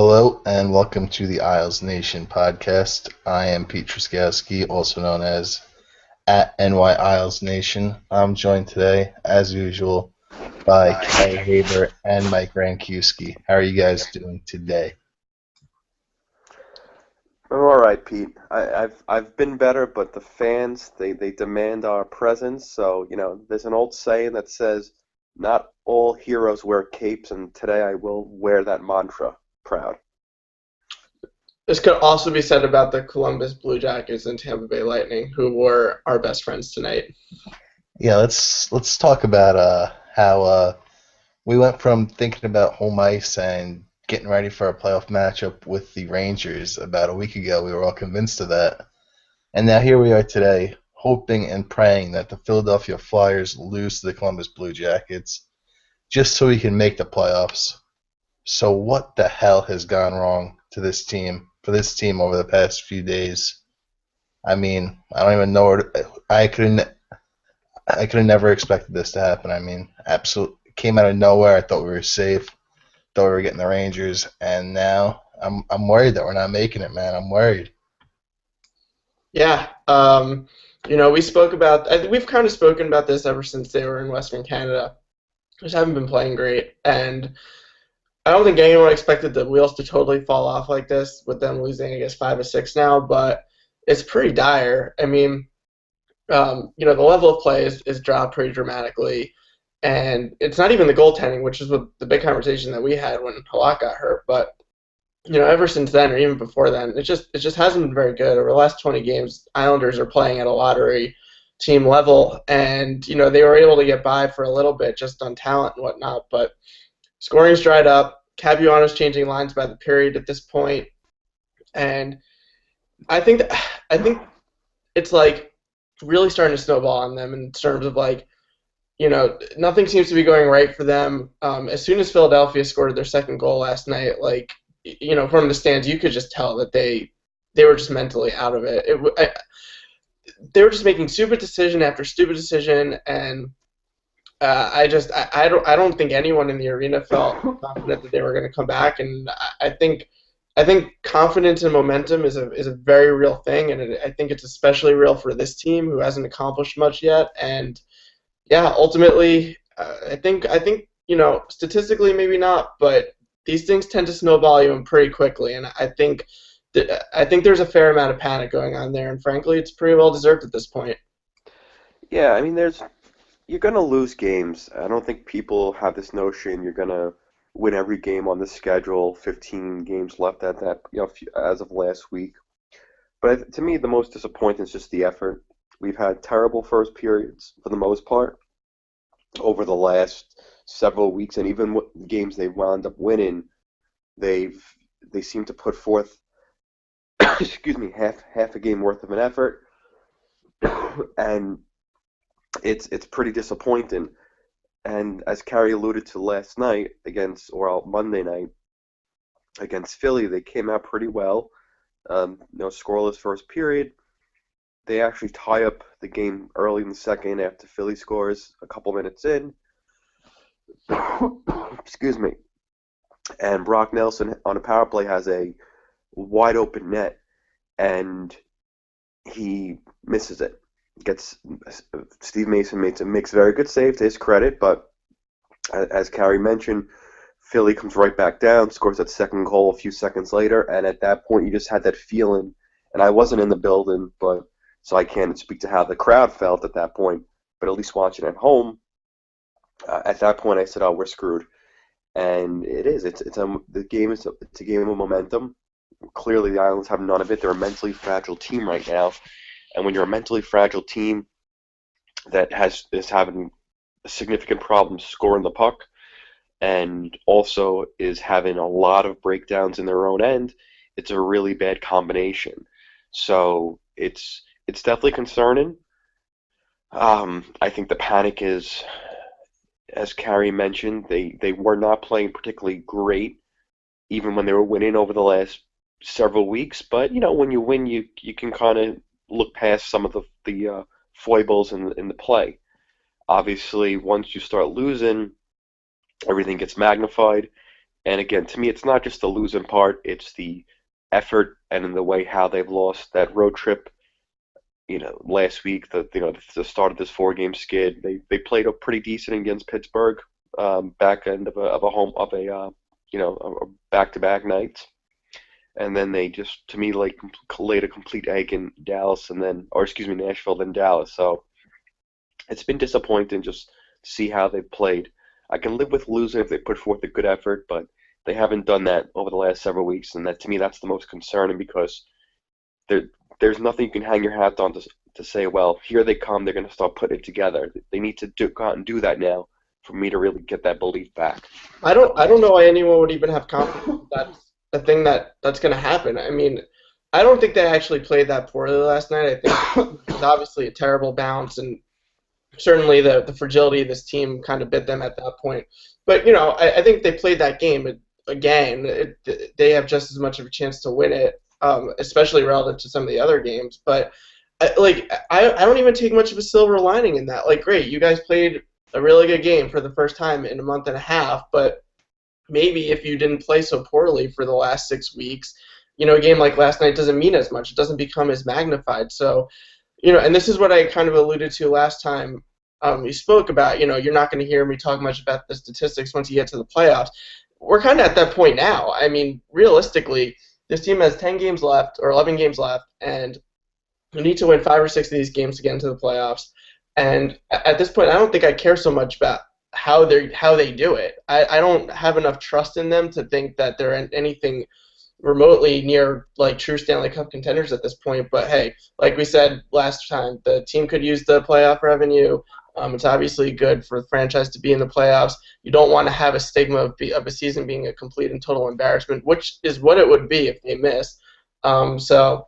Hello and welcome to the IslesNation Podcast. I am Pete Truskowski, also known as at NY IslesNation. I'm joined today, as usual, by Carey Haber and Mike Rankiewski. How are you guys doing today? I'm all right, Pete. I've been better, but the fans they demand our presence. So, there's an old saying that says, "Not all heroes wear capes," and today I will wear that mantra proud. This could also be said about the Columbus Blue Jackets and Tampa Bay Lightning, who were our best friends tonight. Yeah, let's talk about how we went from thinking about home ice and getting ready for a playoff matchup with the Rangers about a week ago. We were all convinced of that. And now here we are today, hoping and praying that the Philadelphia Flyers lose to the Columbus Blue Jackets just so we can make the playoffs. So what the hell has gone wrong to this team, for this team over the past few days? I mean, I don't even know. I could have never expected this to happen. I mean, absolutely came out of nowhere. I thought we were safe. Thought we were getting the Rangers, and now I'm worried that we're not making it, man. I'm worried. Yeah, we spoke about. I think we've kind of spoken about this ever since they were in Western Canada, which haven't been playing great, and I don't think anyone expected the wheels to totally fall off like this with them losing, I guess, 5 or 6 now, but it's pretty dire. I mean, the level of play is dropped pretty dramatically. And it's not even the goaltending, which is what the big conversation that we had when Halak got hurt. But ever since then, or even before then, it just hasn't been very good. Over the last 20 games, Islanders are playing at a lottery team level, and they were able to get by for a little bit just on talent and whatnot. But scoring's dried up. Capuano's changing lines by the period at this point, and I think it's like really starting to snowball on them in terms of like nothing seems to be going right for them. As soon as Philadelphia scored their second goal last night, like, from the stands, you could just tell that they were just mentally out of it. They were just making stupid decision after stupid decision, and I don't think anyone in the arena felt confident that they were going to come back, and I think confidence and momentum is a very real thing, and I think it's especially real for this team who hasn't accomplished much yet, and yeah, ultimately, I think statistically maybe not, but these things tend to snowball even pretty quickly, and I think there's a fair amount of panic going on there, and frankly, it's pretty well deserved at this point. Yeah, I mean, you're gonna lose games. I don't think people have this notion you're gonna win every game on the schedule. 15 games left at that, as of last week. But to me, the most disappointing is just the effort. We've had terrible first periods for the most part over the last several weeks, and even games they've wound up winning, they've they seem to put forth, excuse me, half a game worth of an effort, and it's pretty disappointing. And as Carey alluded to last night Monday night against Philly, they came out pretty well. Scoreless first period. They actually tie up the game early in the second after Philly scores a couple minutes in. Excuse me. And Brock Nelson on a power play has a wide open net, and he misses it. Gets Steve Mason makes a very good save to his credit, but as Carey mentioned, Philly comes right back down, scores that second goal a few seconds later, and at that point you just had that feeling. And I wasn't in the building, but so I can't speak to how the crowd felt at that point. But at least watching at home, at that point I said, "Oh, we're screwed." And it is. The game is it's a game of momentum. Clearly, the Islanders have none of it. They're a mentally fragile team right now, and when you're a mentally fragile team that is having a significant problem scoring the puck, and also is having a lot of breakdowns in their own end, it's a really bad combination. So it's definitely concerning. I think the panic is, as Carey mentioned, they were not playing particularly great, even when they were winning over the last several weeks. But when you win, you can kind of look past some of the foibles in the play. Obviously, once you start losing, everything gets magnified, And again, to me, it's not just the losing part; it's the effort and in the way how they've lost that road trip. Last week, the start of this 4 game skid, they played up pretty decent against Pittsburgh, back end of a home of a back-to-back nights, and then they just to me like laid a complete egg in Dallas and then, or excuse me, Nashville then Dallas. So it's been disappointing just to see how they've played. I can live with losing if they put forth a good effort, but they haven't done that over the last several weeks, and that to me that's the most concerning because there there's nothing you can hang your hat on to say, well, here they come, they're going to start putting it together. They need to go out and do that now for me to really get that belief back. I don't know why anyone would even have confidence that's a thing that's going to happen. I mean, I don't think they actually played that poorly last night. I think it was obviously a terrible bounce, and certainly the fragility of this team kind of bit them at that point. But I think they played that game again. They have just as much of a chance to win it, especially relative to some of the other games. But I don't even take much of a silver lining in that. Like, great, you guys played a really good game for the first time in a month and a half, but maybe if you didn't play so poorly for the last 6 weeks, a game like last night doesn't mean as much. It doesn't become as magnified. So, and this is what I kind of alluded to last time we spoke about. You're not going to hear me talk much about the statistics once you get to the playoffs. We're kind of at that point now. I mean, realistically, this team has 10 games left or 11 games left, and you need to win 5 or 6 of these games to get into the playoffs. And at this point, I don't think I care so much about how they do it. I don't have enough trust in them to think that they're anything remotely near like true Stanley Cup contenders at this point. But hey, like we said last time, the team could use the playoff revenue. It's obviously good for the franchise to be in the playoffs. You don't want to have a stigma of a season being a complete and total embarrassment, which is what it would be if they miss. So,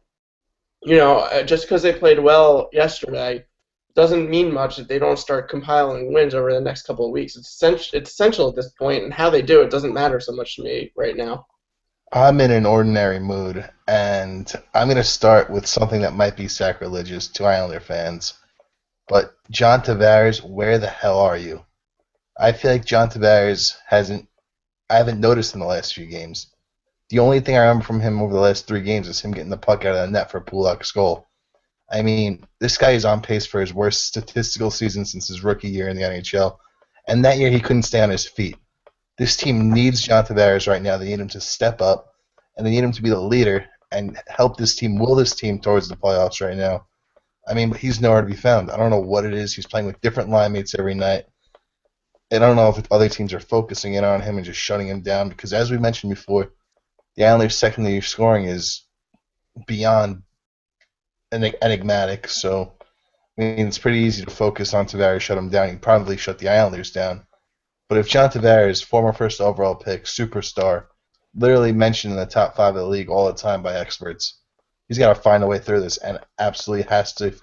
just because they played well yesterday doesn't mean much if they don't start compiling wins over the next couple of weeks. It's essential at this point, and how they do it doesn't matter so much to me right now. I'm in an ordinary mood, and I'm going to start with something that might be sacrilegious to Islander fans. But John Tavares, where the hell are you? I feel like John Tavares I haven't noticed in the last few games. The only thing I remember from him over the last 3 games is him getting the puck out of the net for Pulak's goal. I mean, this guy is on pace for his worst statistical season since his rookie year in the NHL, and that year he couldn't stay on his feet. This team needs John Tavares right now. They need him to step up, and they need him to be the leader and help this team, will this team towards the playoffs right now. I mean, but he's nowhere to be found. I don't know what it is. He's playing with different line mates every night. And I don't know if other teams are focusing in on him and just shutting him down because, as we mentioned before, the Islanders' secondary scoring is beyond enigmatic. So, I mean, it's pretty easy to focus on Tavares, shut him down. You can probably shut the Islanders down. But if John Tavares, former first overall pick, superstar, literally mentioned in the top 5 of the league all the time by experts, he's got to find a way through this and absolutely has to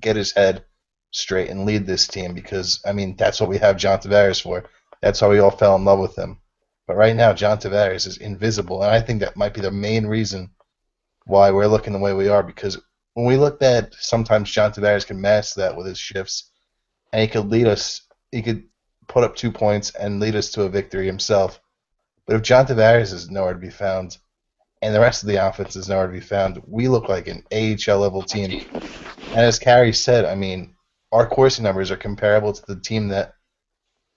get his head straight and lead this team because, I mean, that's what we have John Tavares for. That's how we all fell in love with him. But right now, John Tavares is invisible, and I think that might be the main reason why we're looking the way we are because when we looked at sometimes John Tavares can mask that with his shifts, and he could lead us, he could put up 2 points and lead us to a victory himself. But if John Tavares is nowhere to be found, and the rest of the offense is nowhere to be found, we look like an AHL level team. And as Carey said, I mean, our Corsi numbers are comparable to the team that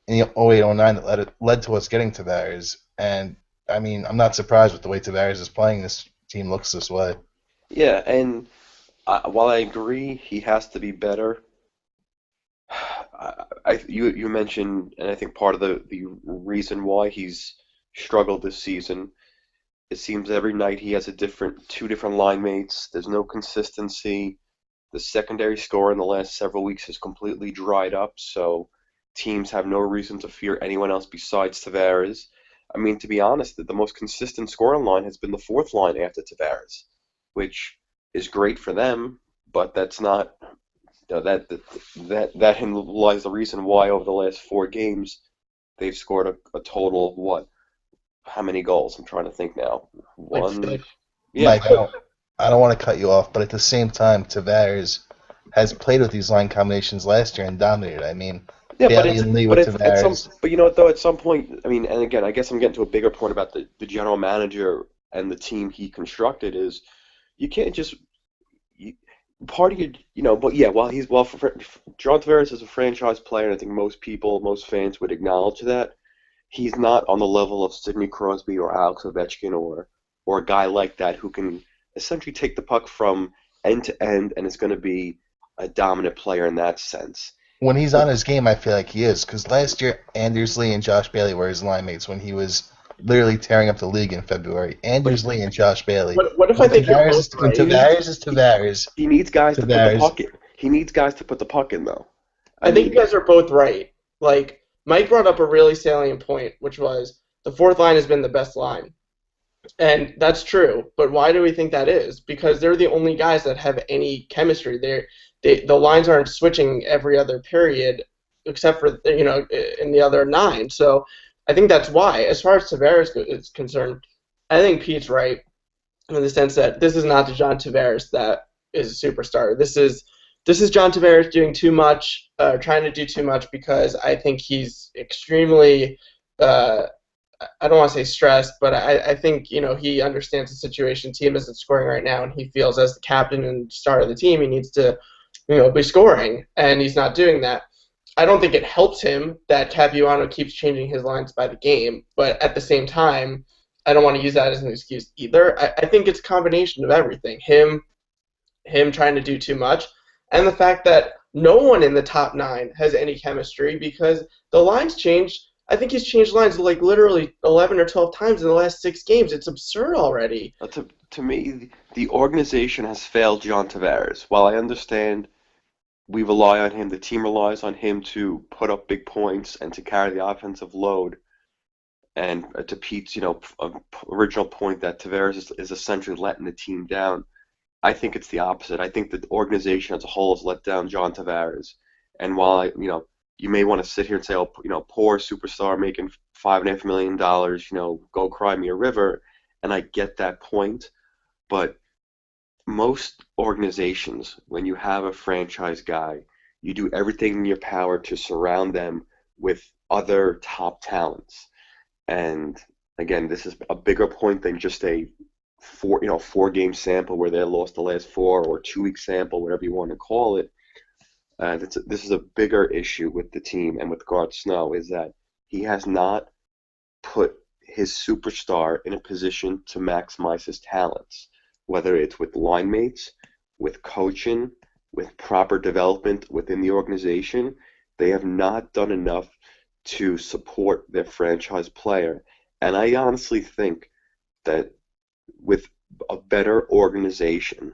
in the 08-09 that led to us getting Tavares. And I mean, I'm not surprised with the way Tavares is playing. This team looks this way. Yeah, and while I agree he has to be better, you mentioned, and I think part of the reason why he's struggled this season, it seems every night he has 2 different line mates. There's no consistency. The secondary score in the last several weeks has completely dried up, so teams have no reason to fear anyone else besides Tavares. I mean, to be honest, the most consistent scoring line has been the 4th line after Tavares, which is great for them, but that's not that lies the reason why over the last 4 games they've scored a total of what? How many goals? I'm trying to think now. One. Yeah. Mike, I don't want to cut you off, but at the same time, Tavares has played with these line combinations last year and dominated. I mean, Yeah, Bailey and Lee with Tavares. but you know what though, at some point, I mean, and again, I guess I'm getting to a bigger point about the general manager and the team he constructed is you can't just you, part of your, but yeah, John Tavares is a franchise player, and I think most fans would acknowledge that he's not on the level of Sidney Crosby or Alex Ovechkin or a guy like that who can essentially take the puck from end to end and is going to be a dominant player in that sense. When he's on his game, I feel like he is. Because last year, Anders Lee and Josh Bailey were his line mates when he was literally tearing up the league in February. But Anders Lee and Josh Bailey. What if I think you're both When right? Tavares is Tavares, He needs guys to put the Tavares. puck in. He needs guys to put the puck in, though. I think you guys are both right. Like, Mike brought up a really salient point, which was the fourth line has been the best line. And that's true, but why do we think that is? Because they're the only guys that have any chemistry. The lines aren't switching every other period, except for in the other 9. So I think that's why. As far as Tavares is concerned, I think Pete's right in the sense that this is not the John Tavares that is a superstar. This is John Tavares doing too much, trying to do too much because I think he's extremely. I don't want to say stressed, but I think he understands the situation. Team isn't scoring right now, and he feels as the captain and star of the team, he needs to be scoring, and he's not doing that. I don't think it helps him that Capuano keeps changing his lines by the game, but at the same time, I don't want to use that as an excuse either. I think it's a combination of everything. Him trying to do too much, and the fact that no one in the top 9 has any chemistry because the lines changed. I think he's changed lines like literally 11 or 12 times in the last 6 games. It's absurd already. To me, the organization has failed John Tavares. While I understand we rely on him, the team relies on him to put up big points and to carry the offensive load. And to Pete's, original point that Tavares is essentially letting the team down. I think it's the opposite. I think the organization as a whole has let down John Tavares. And while you may want to sit here and say, oh, poor superstar making $5.5 million, go cry me a river. And I get that point. But most organizations, when you have a franchise guy, you do everything in your power to surround them with other top talents. And again, this is a bigger point than just a 4-game sample where they lost the last 4 or 2-week sample, whatever you want to call it. This is a bigger issue with the team and with Garth Snow is that he has not put his superstar in a position to maximize his talents, whether it's with line mates, with coaching, with proper development within the organization. They have not done enough to support their franchise player. And I honestly think that with a better organization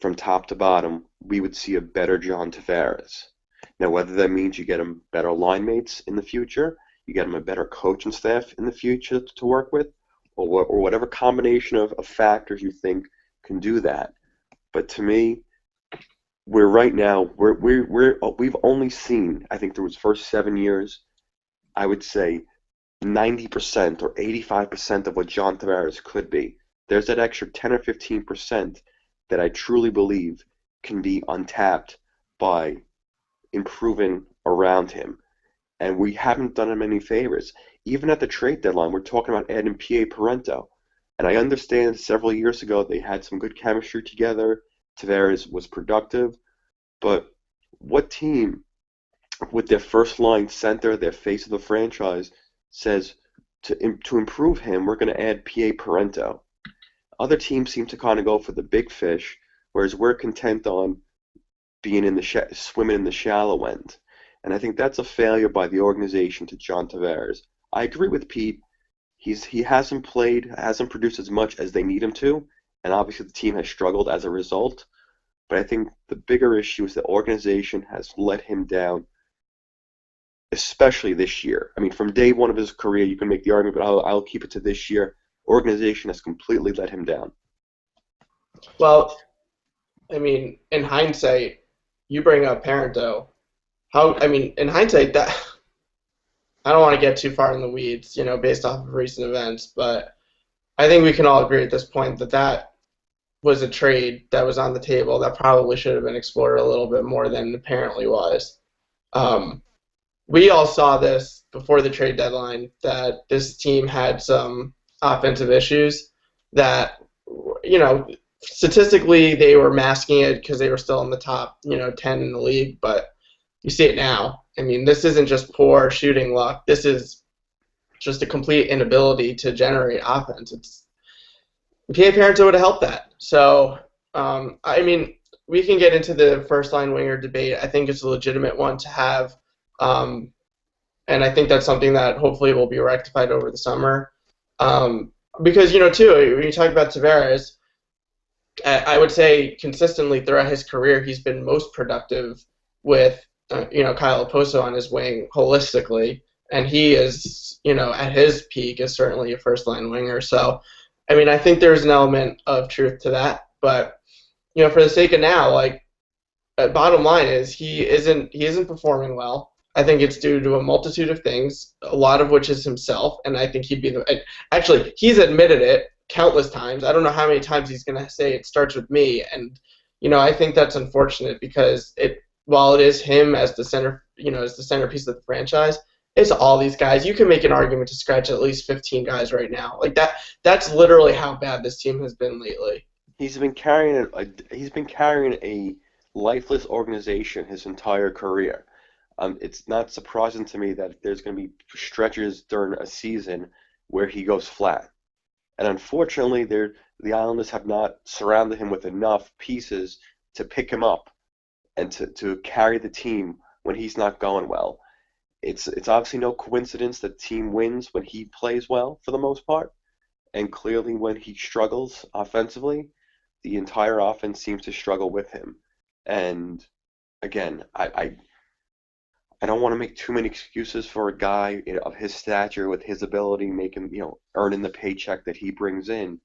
from top to bottom, we would see a better John Tavares. Now, whether that means you get him better line mates in the future, you get him a better coaching staff in the future to work with, or whatever combination of factors you think can do that. But to me, we've only seen, I think through his first 7 years, I would say 90% or 85% of what John Tavares could be. There's that extra 10 or 15% that I truly believe can be untapped by improving around him. And we haven't done him any favors. Even at the trade deadline, we're talking about adding P.A. Parento. And I understand several years ago they had some good chemistry together. Tavares was productive. But what team with their first line center, their face of the franchise, says to improve him, we're going to add P.A. Parento? Other teams seem to kind of go for the big fish, whereas we're content on being swimming in the shallow end. And I think that's a failure by the organization to John Tavares. I agree with Pete. He hasn't produced as much as they need him to, and obviously the team has struggled as a result. But I think the bigger issue is the organization has let him down, especially this year. I mean, from day one of his career, you can make the argument, but I'll keep it to this year. Organization has completely let him down. Well, I mean, in hindsight, you bring up Parento. In hindsight, that I don't want to get too far in the weeds, based off of recent events, but I think we can all agree at this point that was a trade that was on the table that probably should have been explored a little bit more than apparently was. we all saw this before the trade deadline, that this team had some offensive issues that, statistically they were masking it because they were still in the top, 10 in the league, but you see it now. I mean, this isn't just poor shooting luck. This is just a complete inability to generate offense. PA Parents would have helped that. So, we can get into the first-line winger debate. I think it's a legitimate one to have, and I think that's something that hopefully will be rectified over the summer. Because, too, when you talk about Tavares, I would say consistently throughout his career he's been most productive with, Kyle Oposo on his wing holistically, and he is, at his peak is certainly a first-line winger. So, I think there's an element of truth to that, but for the sake of now, bottom line is he isn't performing well. I think it's due to a multitude of things, a lot of which is himself, and I think he's admitted it countless times. I don't know how many times he's going to say it starts with me, and I think that's unfortunate because while it is him as the center, as the centerpiece of the franchise, it's all these guys. You can make an argument to scratch at least 15 guys right now. That's literally how bad this team has been lately. He's been carrying a lifeless organization his entire career. It's not surprising to me that there's going to be stretches during a season where he goes flat. And unfortunately, the Islanders have not surrounded him with enough pieces to pick him up and to carry the team when he's not going well. It's obviously no coincidence that the team wins when he plays well for the most part. And clearly when he struggles offensively, the entire offense seems to struggle with him. And again, I don't want to make too many excuses for a guy of his stature with his ability, earning the paycheck that he brings in.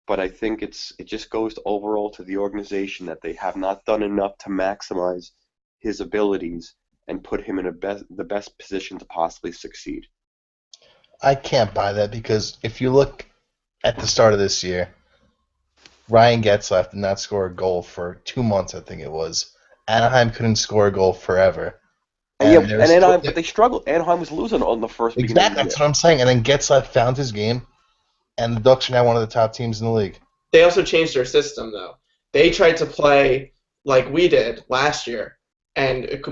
But I think it just goes overall to the organization that they have not done enough to maximize his abilities and put him in the best position to possibly succeed. I can't buy that because if you look at the start of this year, Ryan Getzlaf did not score a goal for 2 months, I think it was. Anaheim couldn't score a goal forever. And Anaheim, but they struggled. Anaheim was losing on the first beginning. Exactly, that's what I'm saying. And then Getzlaf found his game, and the Ducks are now one of the top teams in the league. They also changed their system, though. They tried to play like we did last year, and it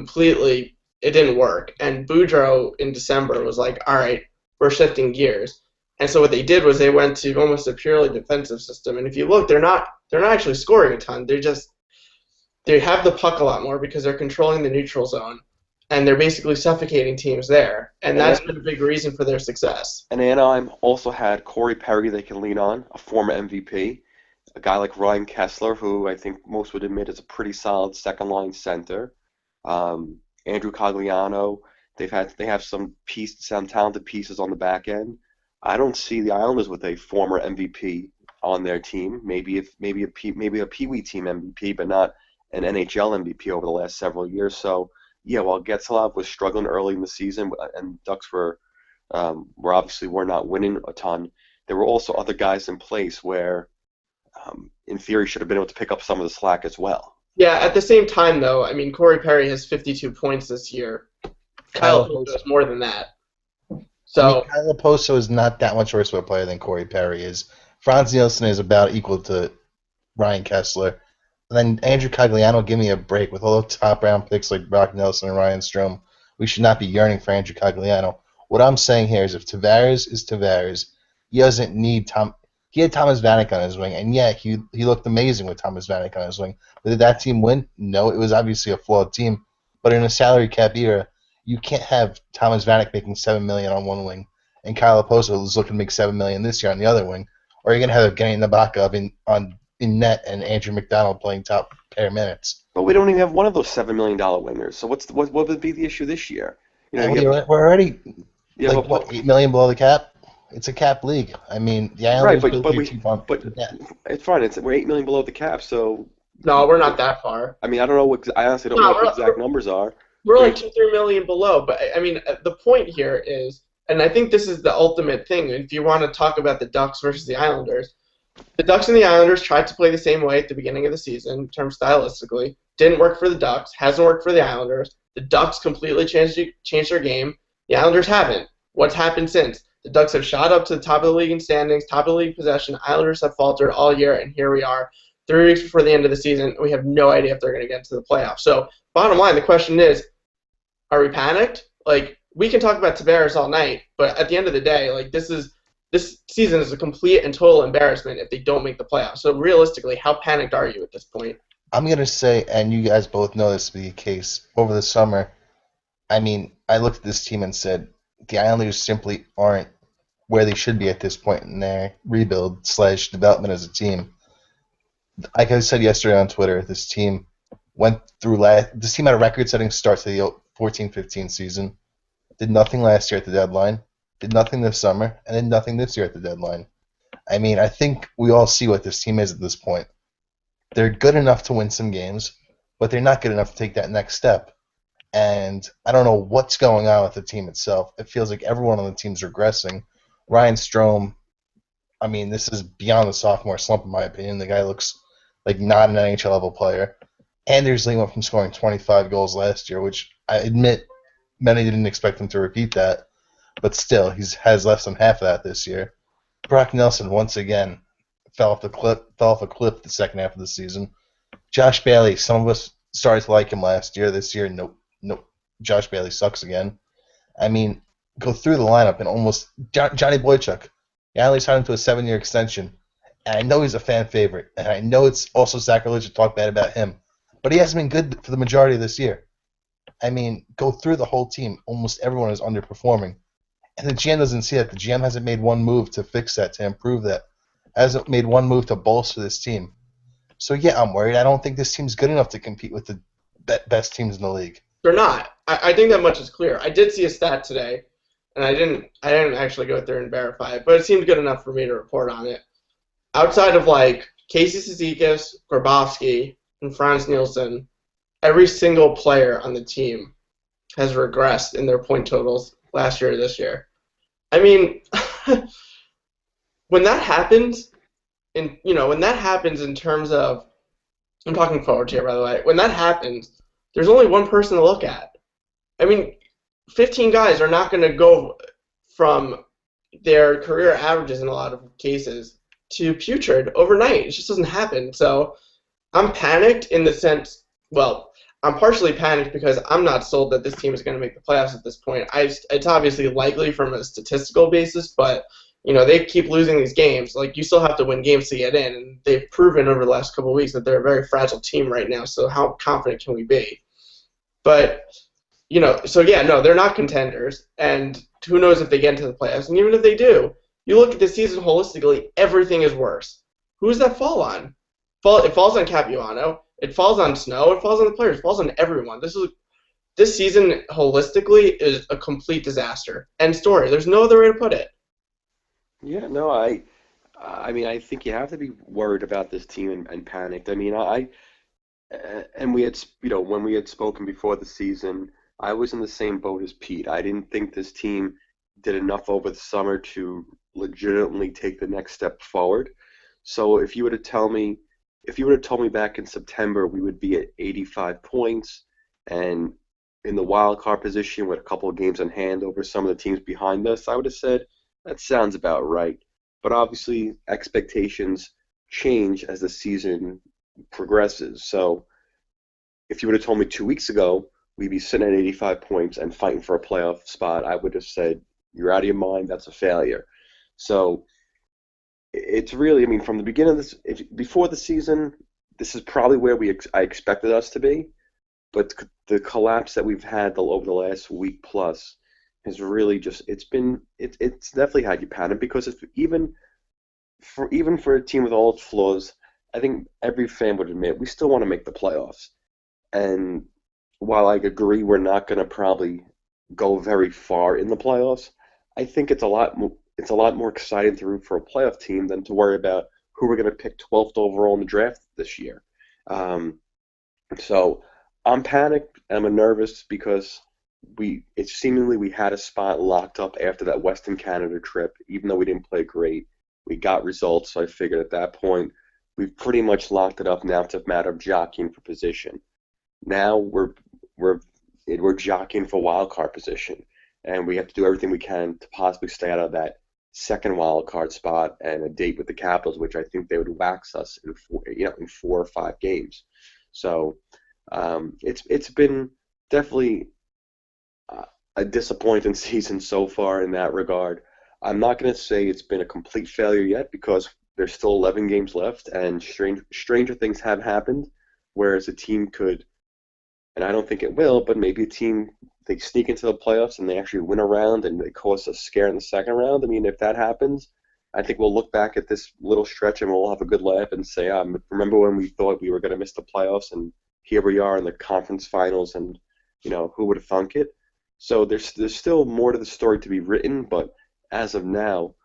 didn't work. And Boudreau in December was like, all right, we're shifting gears. And so what they did was they went to almost a purely defensive system. And if you look, they're not actually scoring a ton. They have the puck a lot more because they're controlling the neutral zone, and they're basically suffocating teams there. And that's been a big reason for their success. And Anaheim also had Corey Perry they can lean on, a former MVP, a guy like Ryan Kessler, who I think most would admit is a pretty solid second-line center. Andrew Cogliano. They have some talented pieces on the back end. I don't see the Islanders with a former MVP on their team. Maybe a Pee Wee team MVP, but not an NHL MVP over the last several years. So yeah, while Getzlaf was struggling early in the season and Ducks were obviously not winning a ton, there were also other guys in place where, in theory, should have been able to pick up some of the slack as well. Yeah, at the same time, though, Corey Perry has 52 points this year. Kyle Oposo has more than that. So Kyle Oposo is not that much worse of a player than Corey Perry is. Franz Nielsen is about equal to Ryan Kessler. And then Andrew Cogliano, give me a break. With all the top-round picks like Brock Nelson and Ryan Strome, we should not be yearning for Andrew Cogliano. What I'm saying here is if Tavares is Tavares, he doesn't need Tom. He had Thomas Vanek on his wing, and yeah, he looked amazing with Thomas Vanek on his wing. But did that team win? No, it was obviously a flawed team. But in a salary cap era, you can't have Thomas Vanek making $7 million on one wing and Kyle Oposo is looking to make $7 million this year on the other wing, or you're going to have Evgeny Nabokov in net and Andrew McDonald playing top pair minutes. But we don't even have one of those $7 million wingers. So what would be the issue this year? We're already $8 million below the cap. It's a cap league. The Islanders but it's fine. We're $8 million below the cap, so no, we're not that far. I don't know I honestly don't know what the exact numbers are. We're like $2-3 million below, but the point here is, and I think this is the ultimate thing. If you want to talk about the Ducks versus the Islanders, the Ducks and the Islanders tried to play the same way at the beginning of the season, in terms stylistically. Didn't work for the Ducks. Hasn't worked for the Islanders. The Ducks completely changed their game. The Islanders haven't. What's happened since? The Ducks have shot up to the top of the league in standings, top of the league possession. Islanders have faltered all year, and here we are, 3 weeks before the end of the season. We have no idea if they're going to get into the playoffs. So, bottom line, the question is, are we panicked? Like, we can talk about Tavares all night, but at the end of the day, like, this season is a complete and total embarrassment if they don't make the playoffs. So, realistically, how panicked are you at this point? I'm going to say, and you guys both know this to be the case, over the summer, I mean, I looked at this team and said, the Islanders simply aren't where they should be at this point in their rebuild/development as a team. Like I said yesterday on Twitter, this team this team had a record-setting start to the 14-15 season, did nothing last year at the deadline, did nothing this summer, and did nothing this year at the deadline. I mean, I think we all see what this team is at this point. They're good enough to win some games, but they're not good enough to take that next step. And I don't know what's going on with the team itself. It feels like everyone on the team's regressing. Ryan Strome, I mean, this is beyond the sophomore slump in my opinion. The guy looks like not an NHL level player. Anders Lee went from scoring 25 goals last year, which I admit many didn't expect him to repeat that, but still, he has less than half of that this year. Brock Nelson once again fell off a cliff the second half of the season. Josh Bailey, some of us started to like him last year. This year, nope. Josh Bailey sucks again. I mean, go through the lineup and almost Johnny Boychuk. The Islanders signed him to a 7-year extension, and I know he's a fan favorite, and I know it's also sacrilege to talk bad about him, but he hasn't been good for the majority of this year. I mean, go through the whole team. Almost everyone is underperforming, and the GM doesn't see that. The GM hasn't made one move to fix that, to improve that. Hasn't made one move to bolster this team. So yeah, I'm worried. I don't think this team's good enough to compete with the best teams in the league. They're not. I think that much is clear. I did see a stat today, and I didn't actually go through and verify it, but it seemed good enough for me to report on it. Outside of like Casey Cizikas, Grabowski, and Franz Nielsen, every single player on the team has regressed in their point totals last year or this year. I mean, when that happens, when that happens in terms of, I'm talking forwards here, by the way. When that happens, there's only one person to look at. I mean, 15 guys are not going to go from their career averages in a lot of cases to putrid overnight. It just doesn't happen. So I'm panicked in the sense, well, I'm partially panicked because I'm not sold that this team is going to make the playoffs at this point. It's obviously likely from a statistical basis, but they keep losing these games. Like, you still have to win games to get in, and they've proven over the last couple of weeks that they're a very fragile team right now. So how confident can we be? But, so yeah, no, they're not contenders, and who knows if they get into the playoffs. And even if they do, you look at the season holistically, everything is worse. Who does that fall on? It falls on Capuano. It falls on Snow. It falls on the players. It falls on everyone. This season holistically is a complete disaster. End story. There's no other way to put it. Yeah, no, I mean, I think you have to be worried about this team and panicked. I mean, and we had, when we had spoken before the season, I was in the same boat as Pete. I didn't think this team did enough over the summer to legitimately take the next step forward. So if you were to told me back in September we would be at 85 points and in the wild card position with a couple of games in hand over some of the teams behind us, I would have said, that sounds about right. But obviously, expectations change as the season progresses. So if you would have told me 2 weeks ago we'd be sitting at 85 points and fighting for a playoff spot, I would have said, you're out of your mind, that's a failure. So it's really, I mean, from the beginning of this, before the season, this is probably where I expected us to be. But the collapse that we've had over the last week plus has really just, it's definitely had you panic, because even for a team with all its flaws, I think every fan would admit we still want to make the playoffs. And while I agree we're not going to probably go very far in the playoffs, I think it's a lot more exciting to root for a playoff team than to worry about who we're going to pick 12th overall in the draft this year. So I'm panicked. I'm nervous because we had a spot locked up after that Western Canada trip. Even though we didn't play great, we got results. So I figured at that point we've pretty much locked it up. Now it's a matter of jockeying for position. Now we're we're jockeying for wild card position, and we have to do everything we can to possibly stay out of that second wild card spot and a date with the Capitals, which I think they would wax us in in 4 or 5 games. So it's been definitely a disappointing season so far in that regard. I'm not going to say it's been a complete failure yet because there's still 11 games left, and stranger things have happened, whereas a team could, and I don't think it will, but maybe a team, they sneak into the playoffs and they actually win a round and they cause a scare in the second round. I mean, if that happens, I think we'll look back at this little stretch and we'll have a good laugh and say, remember when we thought we were going to miss the playoffs, and here we are in the conference finals, and who would have thunk it? So there's still more to the story to be written, but as of now,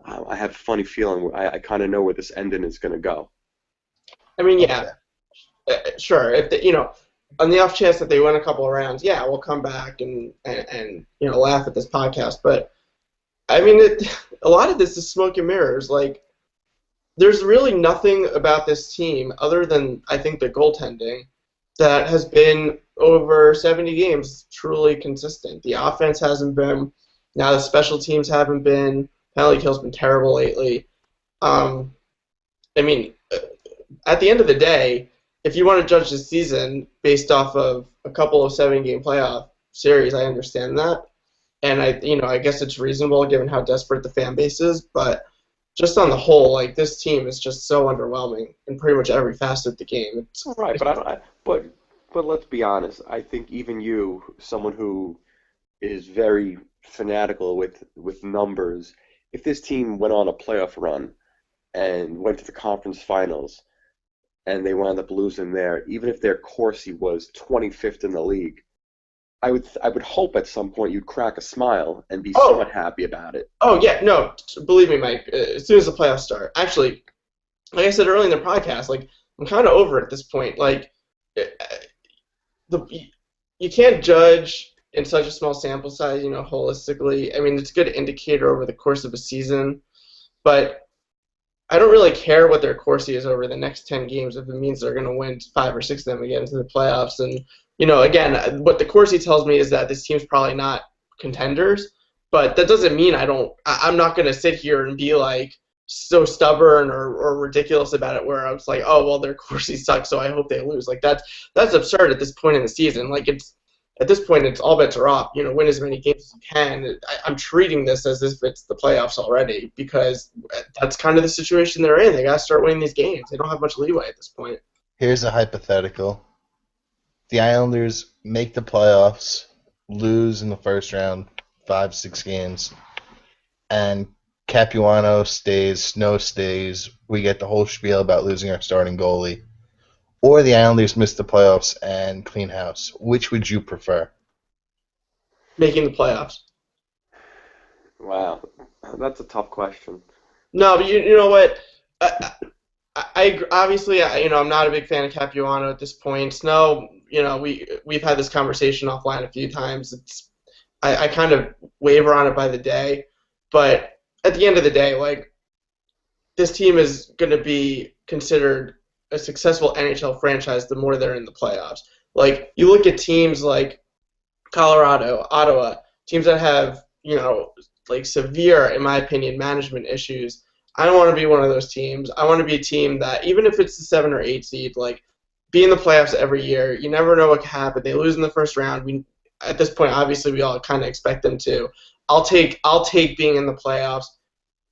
I have a funny feeling I kind of know where this ending is going to go. I mean, yeah, sure. If on the off chance that they win a couple of rounds, yeah, we'll come back and laugh at this podcast. But I mean, a lot of this is smoke and mirrors. Like, there's really nothing about this team other than, I think, the goaltending that has been over 70 games truly consistent. The offense hasn't been. Now the special teams haven't been. Penalty kill's been terrible lately. I mean, at the end of the day, if you want to judge the season based off of a couple of 7-game playoff series, I understand that, and I guess it's reasonable given how desperate the fan base is. But just on the whole, like, this team is just so underwhelming in pretty much every facet of the game. Right, but let's be honest. I think even you, someone who is very fanatical with numbers, if this team went on a playoff run and went to the conference finals and they wound up losing there, even if their Corsi was 25th in the league, I would hope at some point you'd crack a smile and be somewhat happy about it. Oh yeah, no, believe me, Mike. As soon as the playoffs start, actually, like I said earlier in the podcast, like, I'm kind of over it at this point. Like, you can't judge in such a small sample size, holistically. I mean, it's a good indicator over the course of a season, but I don't really care what their Corsi is over the next 10 games if it means they're going to win 5 or 6 of them and get into the playoffs. And, again, what the Corsi tells me is that this team's probably not contenders, but that doesn't mean I'm not going to sit here and be, like, so stubborn or ridiculous about it where I was like, oh, well, their Corsi sucks, so I hope they lose. Like, that's absurd at this point in the season. Like, at this point, it's all bets are off. Win as many games as you can. I'm treating this as if it's the playoffs already because that's kind of the situation they're in. They got to start winning these games. They don't have much leeway at this point. Here's a hypothetical. The Islanders make the playoffs, lose in the first round, 5-6 games, and Capuano stays, Snow stays. We get the whole spiel about losing our starting goalie. Or the Islanders miss the playoffs and clean house. Which would you prefer? Making the playoffs. Wow, that's a tough question. No, but you know what? I obviously, I'm not a big fan of Capuano at this point. Snow, we've had this conversation offline a few times. I kind of waver on it by the day, but at the end of the day, like, this team is going to be considered a successful NHL franchise the more they're in the playoffs. Like, you look at teams like Colorado, Ottawa, teams that have, like, severe, in my opinion, management issues. I don't want to be one of those teams. I want to be a team that, even if it's the 7 or 8 seed, like, be in the playoffs every year. You never know what can happen. They lose in the first round. At this point, obviously, we all kind of expect them to. I'll take being in the playoffs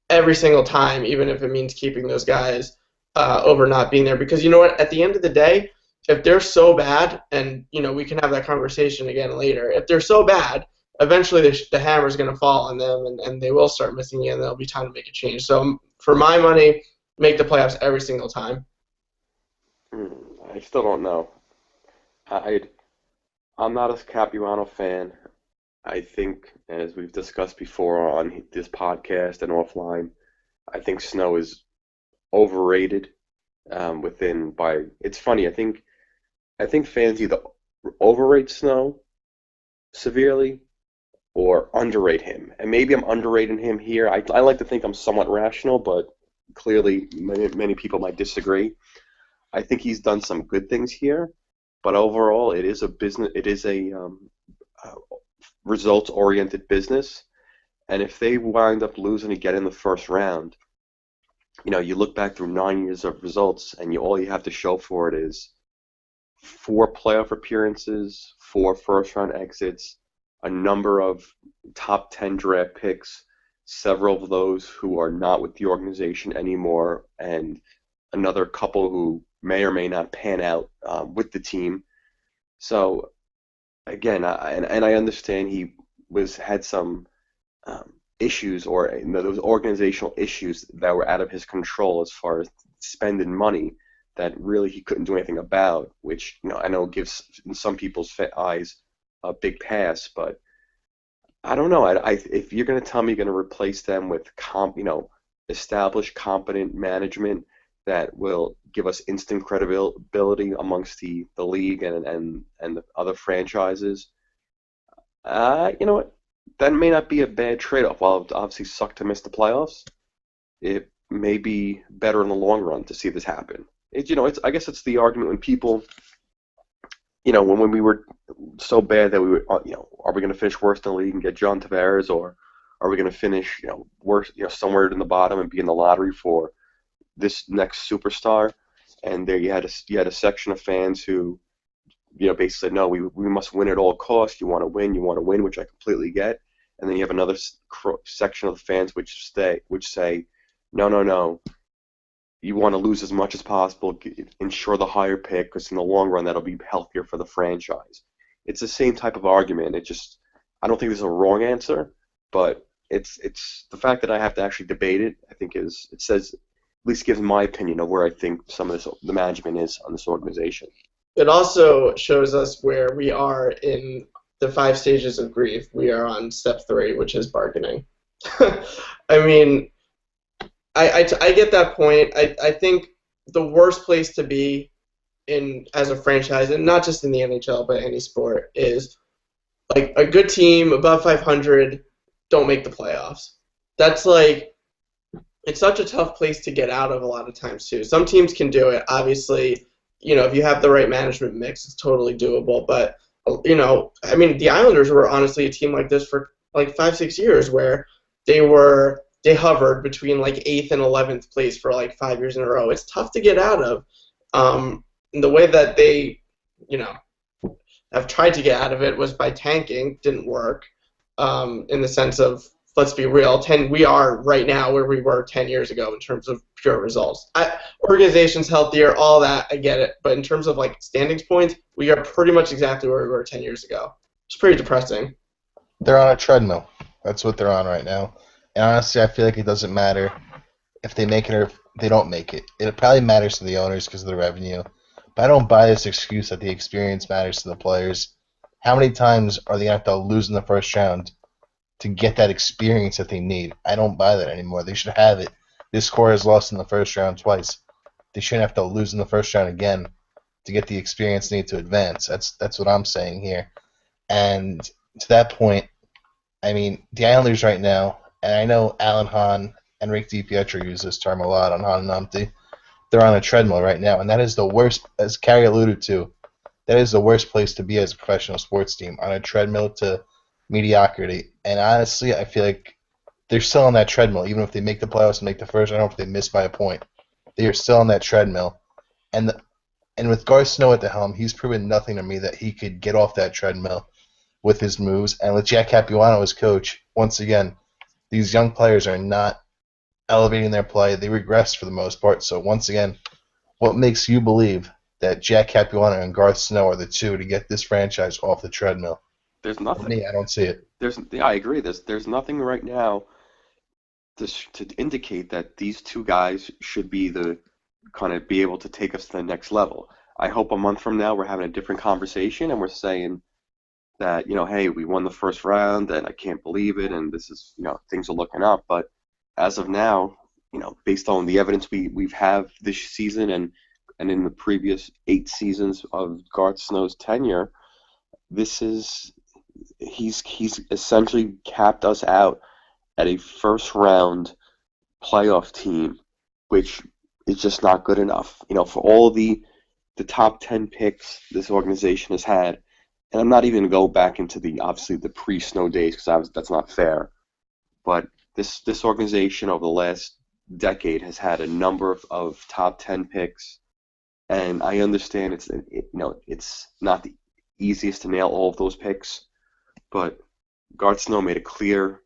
every single time, even if it means keeping those guys over not being there. Because you know what? At the end of the day, if they're so bad, and we can have that conversation again later. If they're so bad, eventually the hammer's going to fall on them, and they will start missing it, and there'll be time to make a change. So for my money, make the playoffs every single time. I still don't know. I'm not a Capuano fan. I think, as we've discussed before on this podcast and offline, I think Snow is overrated. It's funny. I think fans either overrate Snow severely or underrate him. And maybe I'm underrating him here. I like to think I'm somewhat rational, but clearly many people might disagree. I think he's done some good things here, but overall, it is a business. It is a results-oriented business, and if they wind up losing again in the first round, you look back through 9 years of results, and all you have to show for it is 4 playoff appearances, 4 first-round exits, a number of top 10 draft picks, several of those who are not with the organization anymore, and another couple who may or may not pan out with the team. So again, I understand he had some issues, or those organizational issues that were out of his control as far as spending money that really he couldn't do anything about, which I know gives in some people's eyes a big pass, but I don't know. If you're going to tell me you're going to replace them with established, competent management that will give us instant credibility amongst the league and the other franchises, you know what? That may not be a bad trade-off. While it obviously sucked to miss the playoffs, it may be better in the long run to see this happen. I guess it's the argument when people, when we were so bad that we were, are we going to finish worst in the league and get John Tavares, or are we going to finish, worse, somewhere in the bottom and be in the lottery for this next superstar? And there you had a section of fans who, basically said, no, we must win at all costs. You want to win, which I completely get. And then you have another section of the fans which say, no, you want to lose as much as possible, ensure the higher pick, because in the long run that'll be healthier for the franchise. It's the same type of argument. I don't think there's a wrong answer, but it's the fact that I have to actually debate it. I think it says, at least gives my opinion of where I think some of the management is on this organization. It also shows us where we are in the 5 stages of grief. We are on step 3, which is bargaining. I mean, I get that point. I think the worst place to be as a franchise, and not just in the NHL but any sport, is like a good team above 500 don't make the playoffs. That's it's such a tough place to get out of a lot of times too. Some teams can do it, obviously. If you have the right management mix, it's totally doable. But the Islanders were honestly a team like this for 5-6 years, where they hovered between 8th and 11th place for 5 years in a row. It's tough to get out of. The way that they, have tried to get out of it was by tanking. Didn't work. In the sense of, let's be real, we are right now where we were 10 years ago in terms of pure results. Organization's healthier, all that, I get it. But in terms of standings points, we are pretty much exactly where we were 10 years ago. It's pretty depressing. They're on a treadmill. That's what they're on right now. And honestly, I feel like it doesn't matter if they make it or if they don't make it. It probably matters to the owners because of the revenue. But I don't buy this excuse that the experience matters to the players. How many times are the NFL losing the first round to get that experience that they need? I don't buy that anymore. They should have it. This core has lost in the first round twice. They shouldn't have to lose in the first round again to get the experience they need to advance. That's what I'm saying here. And to that point, I mean, the Islanders right now, and I know Alan Hahn and Rick DiPietro use this term a lot on Hahn and Umpty, they're on a treadmill right now, and that is the worst, as Carey alluded to, that is the worst place to be as a professional sports team, on a treadmill to mediocrity. And honestly, I feel like they're still on that treadmill, even if they make the playoffs and make the first round, if they miss by a point. They are still on that treadmill. And with Garth Snow at the helm, he's proven nothing to me that he could get off that treadmill with his moves. And with Jack Capuano as coach, once again, these young players are not elevating their play. They regress for the most part. So once again, what makes you believe that Jack Capuano and Garth Snow are the two to get this franchise off the treadmill? There's nothing. For me, I don't see it. I agree. There's nothing right now to indicate that these two guys should be be able to take us to the next level. I hope a month from now we're having a different conversation and we're saying that, hey, we won the first round and I can't believe it and this is, things are looking up. But as of now, based on the evidence we have this season and in the previous 8 seasons of Garth Snow's tenure, he's essentially capped us out at a first round playoff team, which is just not good enough. For all the the top 10 picks this organization has had, and I'm not even going to go back into obviously the pre-snow days because that's not fair, but this organization over the last decade has had a number of top 10 picks, and I understand it's not the easiest to nail all of those picks, but Garth Snow made a clear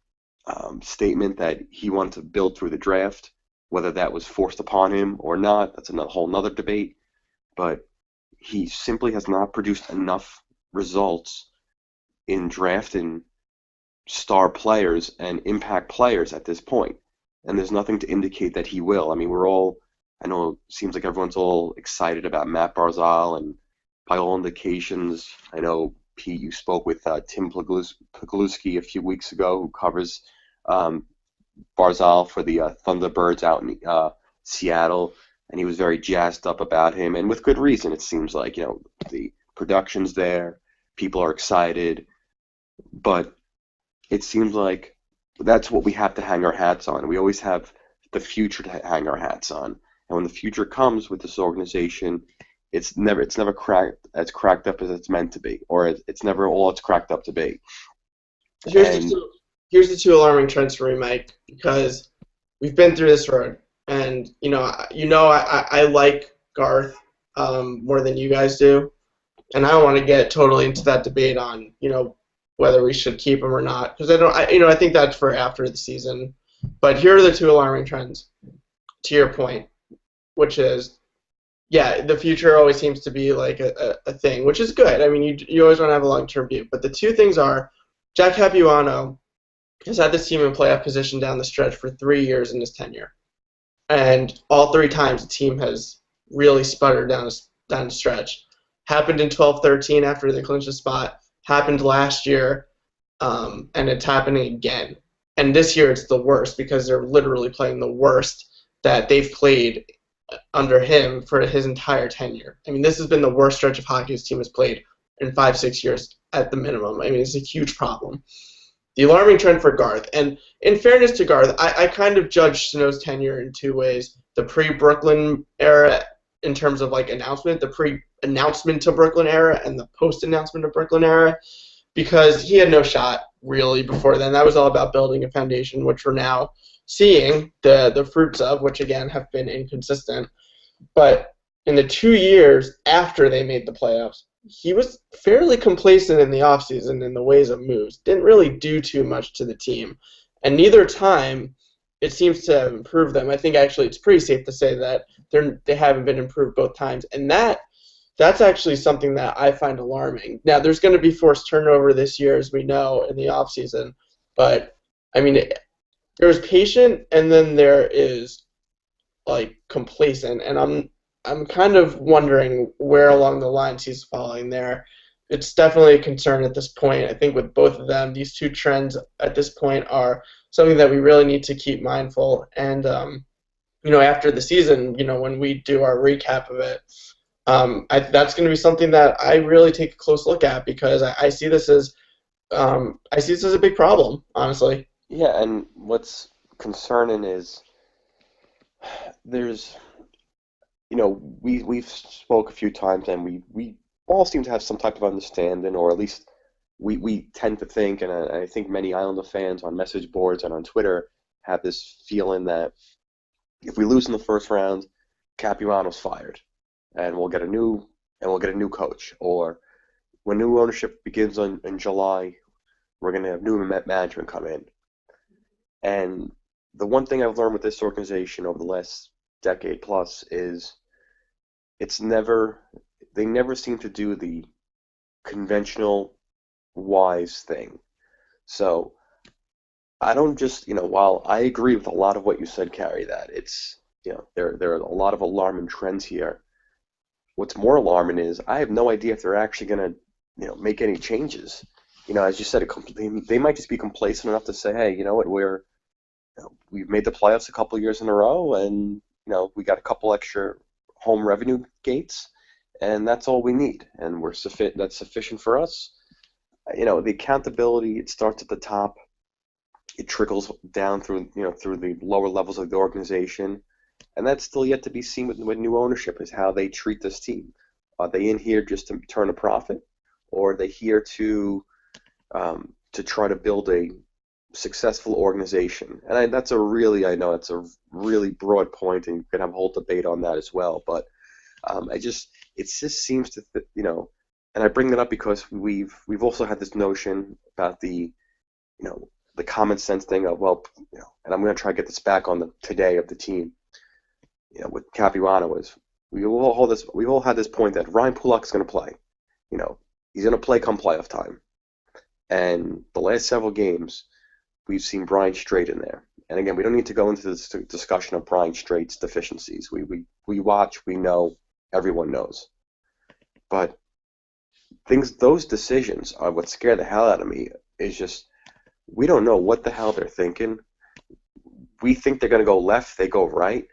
statement that he wanted to build through the draft. Whether that was forced upon him or not, that's a whole nother debate. But he simply has not produced enough results in drafting star players and impact players at this point. And there's nothing to indicate that he will. I mean, I know it seems like everyone's all excited about Matt Barzal, and by all indications, I know, Pete, you spoke with Tim Pogluski a few weeks ago, who covers Barzal for the Thunderbirds out in Seattle, and he was very jazzed up about him, and with good reason. It seems like the production's there, people are excited, but it seems like that's what we have to hang our hats on. We always have the future to hang our hats on, and when the future comes with this organization, it's never cracked up as it's meant to be, or it's never all it's cracked up to be. Here's the two alarming trends for me, Mike, because we've been through this road, and I like Garth more than you guys do, and I don't want to get totally into that debate on whether we should keep him or not, because I think that's for after the season. But here are the two alarming trends, to your point, which is, yeah, the future always seems to be like a thing, which is good. I mean, you always want to have a long-term view. But the two things are, Jack Capuano has had this team in playoff position down the stretch for 3 years in his tenure. And all 3 times the team has really sputtered down the stretch. Happened in 12-13 after they clinched a spot. Happened last year, and it's happening again. And this year it's the worst because they're literally playing the worst that they've played under him for his entire tenure. I mean, this has been the worst stretch of hockey his team has played in 5-6 years at the minimum. I mean, it's a huge problem. The alarming trend for Garth, and in fairness to Garth, I kind of judge Snow's tenure in 2 ways. The pre-Brooklyn era in terms of like announcement, the pre-announcement to Brooklyn era, and the post-announcement to Brooklyn era, because he had no shot really before then. That was all about building a foundation, which we're now seeing the fruits of, which again have been inconsistent. But in the 2 years after they made the playoffs, he was fairly complacent in the offseason in the ways of moves. Didn't really do too much to the team. And neither time it seems to have improved them. I think actually it's pretty safe to say that they haven't been improved both times. And that's actually something that I find alarming. Now, there's going to be forced turnover this year, as we know, in the offseason. But, I mean, there's patient, and then there is like complacent, and I'm kind of wondering where along the lines he's falling there. It's definitely a concern at this point. I think with both of them, these two trends at this point are something that we really need to keep mindful. And after the season, when we do our recap of it, that's going to be something that I really take a close look at, because I see this as a big problem, honestly. Yeah, and what's concerning is there's, we've spoke a few times, and we all seem to have some type of understanding, or at least we tend to think, and I think many Islander fans on message boards and on Twitter have this feeling that if we lose in the first round, Capuano's fired, and we'll get a new coach, or when new ownership begins in July, we're going to have new management come in. And the one thing I've learned with this organization over the last decade plus is they never seem to do the conventional wise thing. So I don't just, while I agree with a lot of what you said, Carey, that it's, there are a lot of alarming trends here. What's more alarming is I have no idea if they're actually going to, make any changes. As you said, they might just be complacent enough to say, hey, you know what, we've made the playoffs a couple of years in a row, and we got a couple extra home revenue gates, and that's all we need, and that's sufficient for us. The accountability, it starts at the top, it trickles down through the lower levels of the organization, and that's still yet to be seen with new ownership, is how they treat this team. Are they in here just to turn a profit, or are they here to try to build a successful organization? And I know it's a really broad point, and you could have a whole debate on that as well. But it just seems to, and I bring that up because we've also had this notion about the common sense thing of, well, and I'm going to try to get this back on the today of the team, with Capuano is we all had this point that Ryan Pulak's going to play, he's going to play come playoff time, and the last several games we've seen Brian Strait in there, and again we don't need to go into this discussion of Brian Strait's deficiencies. We watch, we know, everyone knows, but those decisions are what scare the hell out of me. Is just we don't know what the hell they're thinking. We think they're going to go left, they go right.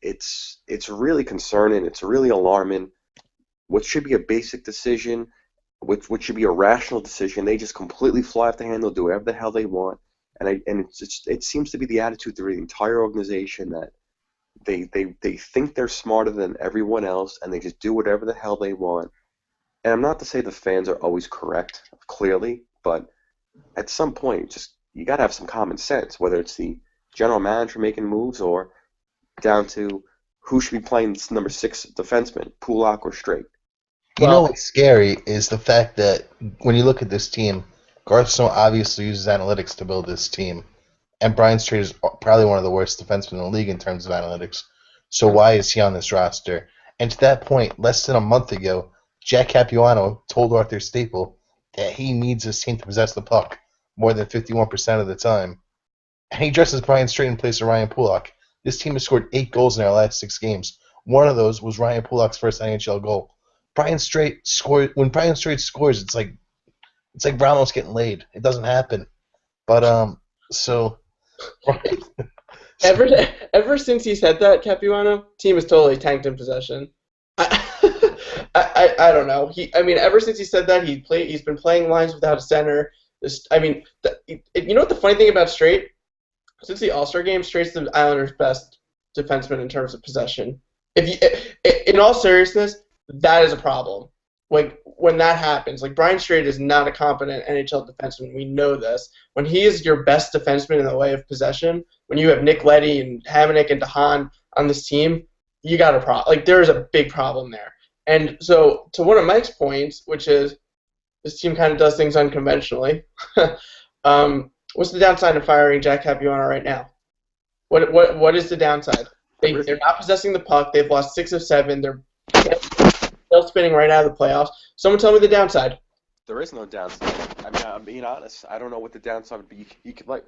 It's really concerning. It's really alarming. What should be a basic decision, what should be a rational decision, they just completely fly off the handle, do whatever the hell they want. And it seems to be the attitude through the entire organization that they think they're smarter than everyone else, and they just do whatever the hell they want. And I'm not to say the fans are always correct, clearly, but at some point, just you got to have some common sense, whether it's the general manager making moves or down to who should be playing this number 6 defenseman, Pulak or Strait. You know what's scary is the fact that when you look at this team, Garth Snow obviously uses analytics to build this team, and Brian Strait is probably one of the worst defensemen in the league in terms of analytics. So why is he on this roster? And to that point, less than a month ago, Jack Capuano told Arthur Staple that he needs his team to possess the puck more than 51% of the time. And he dresses Brian Strait in place of Ryan Pulak. This team has scored 8 goals in their last 6 games. One of those was Ryan Pulak's first NHL goal. Brian Strait scored. When Brian Strait scores, it's like Ramos getting laid. It doesn't happen. But so right. Ever since he said that, Capuano, team is totally tanked in possession. I don't know. Ever since he said that, he's been playing lines without a center. You know what the funny thing about Strait? Since the All-Star game, Strait's the Islanders' best defenseman in terms of possession. In all seriousness, that is a problem. When that happens, Brian Strait is not a competent NHL defenseman. We know this. When he is your best defenseman in the way of possession, when you have Nick Leddy and Hamonic and DeHaan on this team, you got a problem. There is a big problem there. And so, to one of Mike's points, which is this team kind of does things unconventionally. What's the downside of firing Jack Capuano right now? What is the downside? They're not possessing the puck. They've lost 6 of 7. They're still spinning right out of the playoffs. Someone tell me the downside. There is no downside. I'm being honest. I don't know what the downside would be. You could like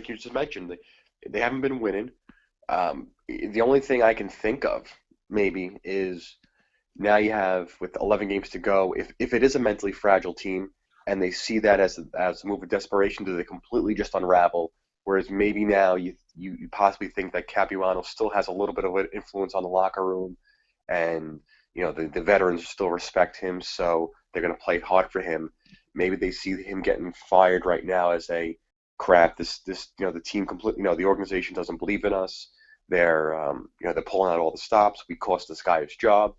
you just mentioned, they haven't been winning. The only thing I can think of maybe is now you have, with 11 games to go, if it is a mentally fragile team and they see that as a move of desperation, do they completely just unravel? Whereas maybe now you possibly think that Capuano still has a little bit of an influence on the locker room, and the veterans still respect him, so they're going to play hard for him. Maybe they see him getting fired right now as a crap. The team completely, the organization doesn't believe in us. They're they're pulling out all the stops. We cost this guy his job,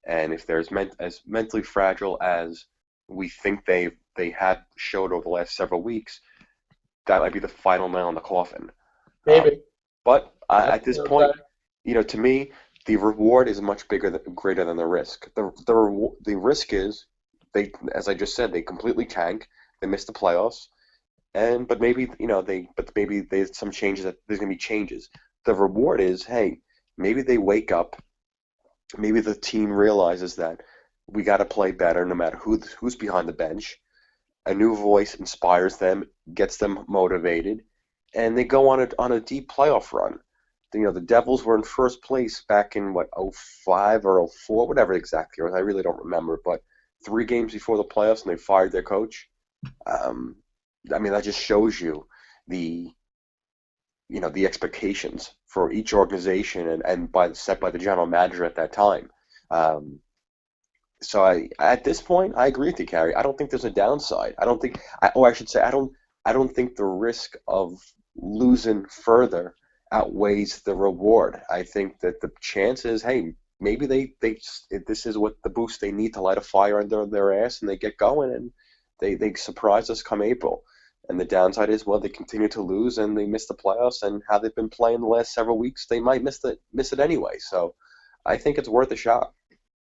and if they're as mentally fragile as we think they had showed over the last several weeks, that might be the final nail in the coffin. Maybe. But at this point, to me, the reward is much greater than the risk. The risk is as I just said, they completely tank. They miss the playoffs, but maybe there's some changes. There's gonna be changes. The reward is, hey, maybe they wake up. Maybe the team realizes that we got to play better no matter who's behind the bench. A new voice inspires them, gets them motivated, and they go on a deep playoff run. The Devils were in first place back in, 05 or 04, whatever exactly it was. I really don't remember, but 3 games before the playoffs, and they fired their coach. That just shows you the expectations for each organization and set by the general manager at that time. So at this point, I agree with you, Carey. I don't think there's a downside. I don't think the risk of losing further outweighs the reward. I think that the chance is, hey, maybe this is what the boost they need to light a fire under their ass, and they get going, and they surprise us come April. And the downside is, well, they continue to lose and they miss the playoffs, and how they've been playing the last several weeks, they might miss it anyway. So I think it's worth a shot.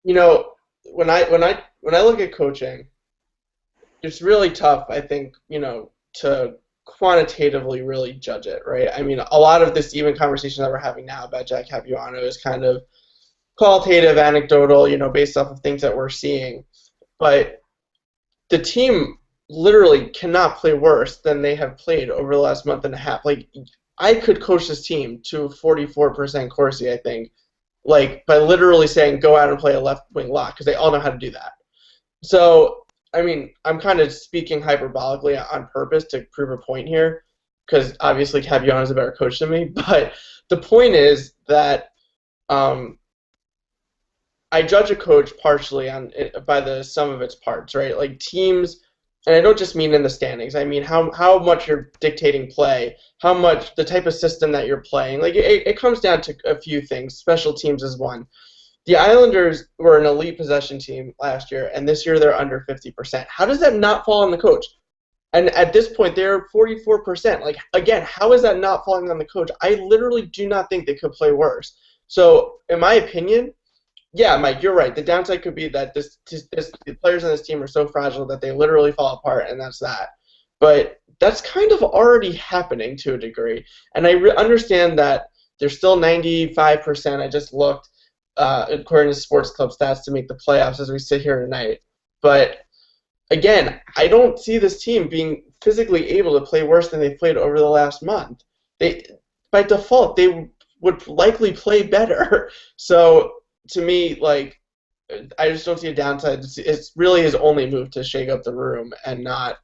You know, when I look at coaching, it's really tough, I think, to quantitatively really judge it, right? I mean, a lot of this even conversation that we're having now about Jack Capuano is kind of qualitative, anecdotal, based off of things that we're seeing. But the team literally cannot play worse than they have played over the last month and a half. Like, I could coach this team to 44% Corsi, I think, like, by literally saying go out and play a left-wing lock, because they all know how to do that. So, I mean, I'm kind of speaking hyperbolically on purpose to prove a point here, because obviously Capuano is a better coach than me. But the point is that I judge a coach partially by the sum of its parts, right? Like teams, and I don't just mean in the standings. I mean how much you're dictating play, how much the type of system that you're playing. Like it comes down to a few things. Special teams is one. The Islanders were an elite possession team last year, and this year they're under 50%. How does that not fall on the coach? And at this point, they're 44%. Like, again, how is that not falling on the coach? I literally do not think they could play worse. So, in my opinion, yeah, Mike, you're right. The downside could be that the players on this team are so fragile that they literally fall apart, and that's that. But that's kind of already happening to a degree. And I understand that they're still 95%. I just looked. According to Sports Club stats, to make the playoffs as we sit here tonight. But again, I don't see this team being physically able to play worse than they've played over the last month. By default, they would likely play better. So to me, like, I just don't see a downside. It's really his only move to shake up the room and not,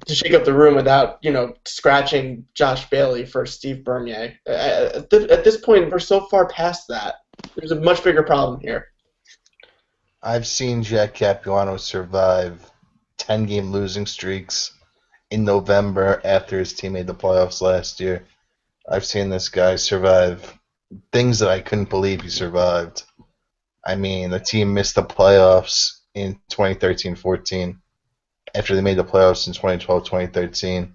to shake up the room without, scratching Josh Bailey for Steve Bernier. At this point, we're so far past that. There's a much bigger problem here. I've seen Jack Capuano survive 10-game losing streaks in November after his team made the playoffs last year. I've seen this guy survive things that I couldn't believe he survived. I mean, the team missed the playoffs in 2013-14. After they made the playoffs in 2012-2013.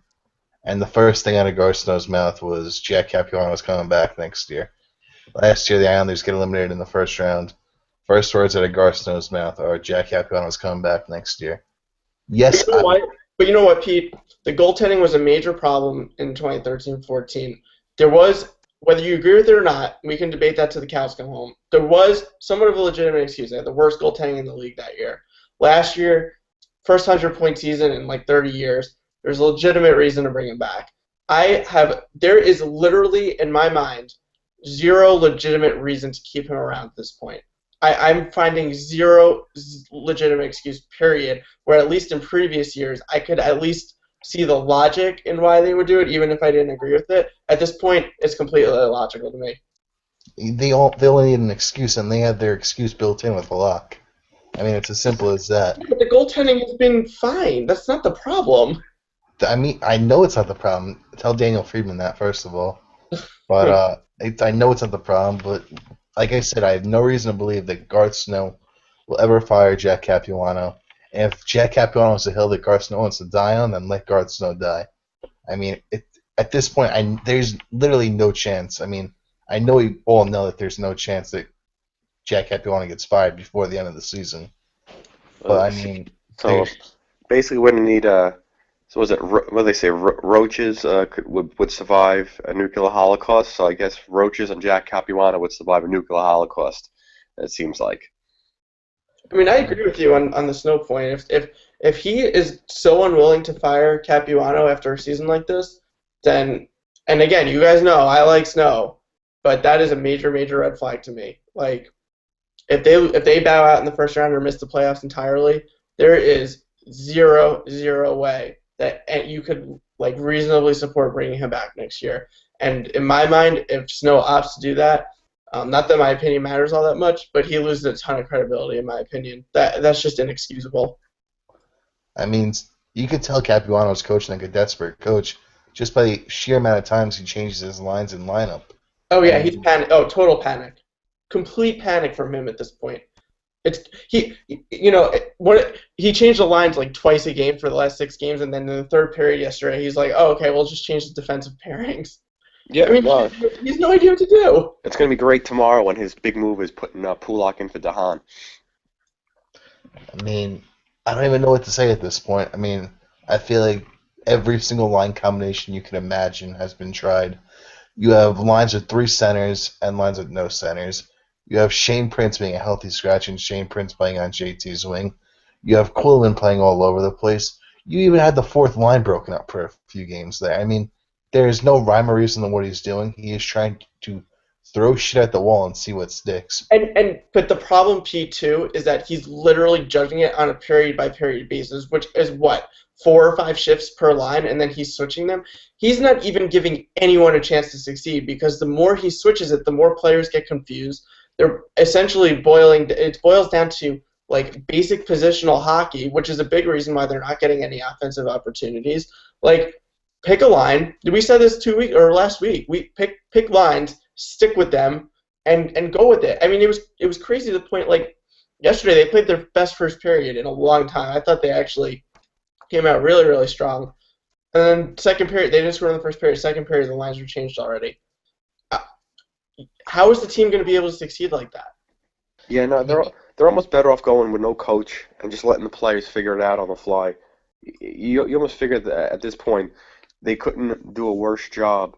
And the first thing out of Garceau's mouth was Jack Capuano's coming back next year. Last year, the Islanders get eliminated in the first round. First words out of Garceau's mouth are Jack Capuano's coming back next year. Yes, But you know what, Pete? The goaltending was a major problem in 2013-14. There was, whether you agree with it or not, we can debate that till the cows come home, there was somewhat of a legitimate excuse. They had the worst goaltending in the league that year. Last year, first 100-point season in like 30 years. There's a legitimate reason to bring him back. There is literally, in my mind, zero legitimate reason to keep him around at this point. I'm finding zero legitimate excuse, period, where at least in previous years, I could at least see the logic in why they would do it, even if I didn't agree with it. At this point, it's completely illogical to me. They only need an excuse, and they had their excuse built in with a lock. I mean, it's as simple as that. But the goaltending has been fine. That's not the problem. I mean, I know it's not the problem. Tell Daniel Friedman that, first of all. But I know it's not the problem, but like I said, I have no reason to believe that Garth Snow will ever fire Jack Capuano. And if Jack Capuano is a hill that Garth Snow wants to die on, then let Garth Snow die. I mean, at this point, there's literally no chance. I mean, I know we all know that there's no chance that Jack Capuano gets fired before the end of the season. But, I mean... So, basically we're going to need... so was it... What do they say? Roaches would survive a nuclear holocaust. So I guess Roaches and Jack Capuano would survive a nuclear holocaust, it seems like. I mean, I agree with you on the Snow point. If he is so unwilling to fire Capuano after a season like this, then... And again, you guys know I like Snow, but that is a major, major red flag to me. Like... If they bow out in the first round or miss the playoffs entirely, there is zero way that you could like reasonably support bringing him back next year. And in my mind, if Snow opts to do that, not that my opinion matters all that much, but he loses a ton of credibility in my opinion. That's just inexcusable. I mean, you could tell Capuano's coaching like a desperate coach just by the sheer amount of times he changes his lines and lineup. Oh yeah, he's panic. Oh, total panic. complete panic from him at this point. It's he changed the lines like twice a game for the last 6 games, and then in the third period yesterday, he's like, "Oh, okay, we'll just change the defensive pairings." I Yeah, mean, no, he has no idea what to do. it's going to be great tomorrow when his big move is putting Pulak in for Dahan. I mean, I don't even know what to say at this point. I mean, I feel like every single line combination you can imagine has been tried. You have lines with 3 centers and lines with no centers. You have Shane Prince being a healthy scratch and Shane Prince playing on JT's wing. You have Coolman playing all over the place. You even had the fourth line broken up for a few games there. I mean, there is no rhyme or reason to what he's doing. He is trying to throw shit at the wall and see what sticks. But the problem, Pete, too, is that he's literally judging it on a period by period basis, which is what, 4 or 5 shifts per line, and then he's switching them. He's not even giving anyone a chance to succeed because the more he switches it, the more players get confused. They're essentially it boils down to like basic positional hockey, which is a big reason why they're not getting any offensive opportunities. Like, pick a line. We said this last week. We pick lines, stick with them, and go with it. I mean, it was crazy to the point, like, yesterday they played their best first period in a long time. I thought they actually came out really, really strong. And then second period, they didn't score in the first period. Second period, the lines were changed already. How is the team going to be able to succeed like that? Yeah, no, they're almost better off going with no coach and just letting the players figure it out on the fly. You almost figure that at this point they couldn't do a worse job,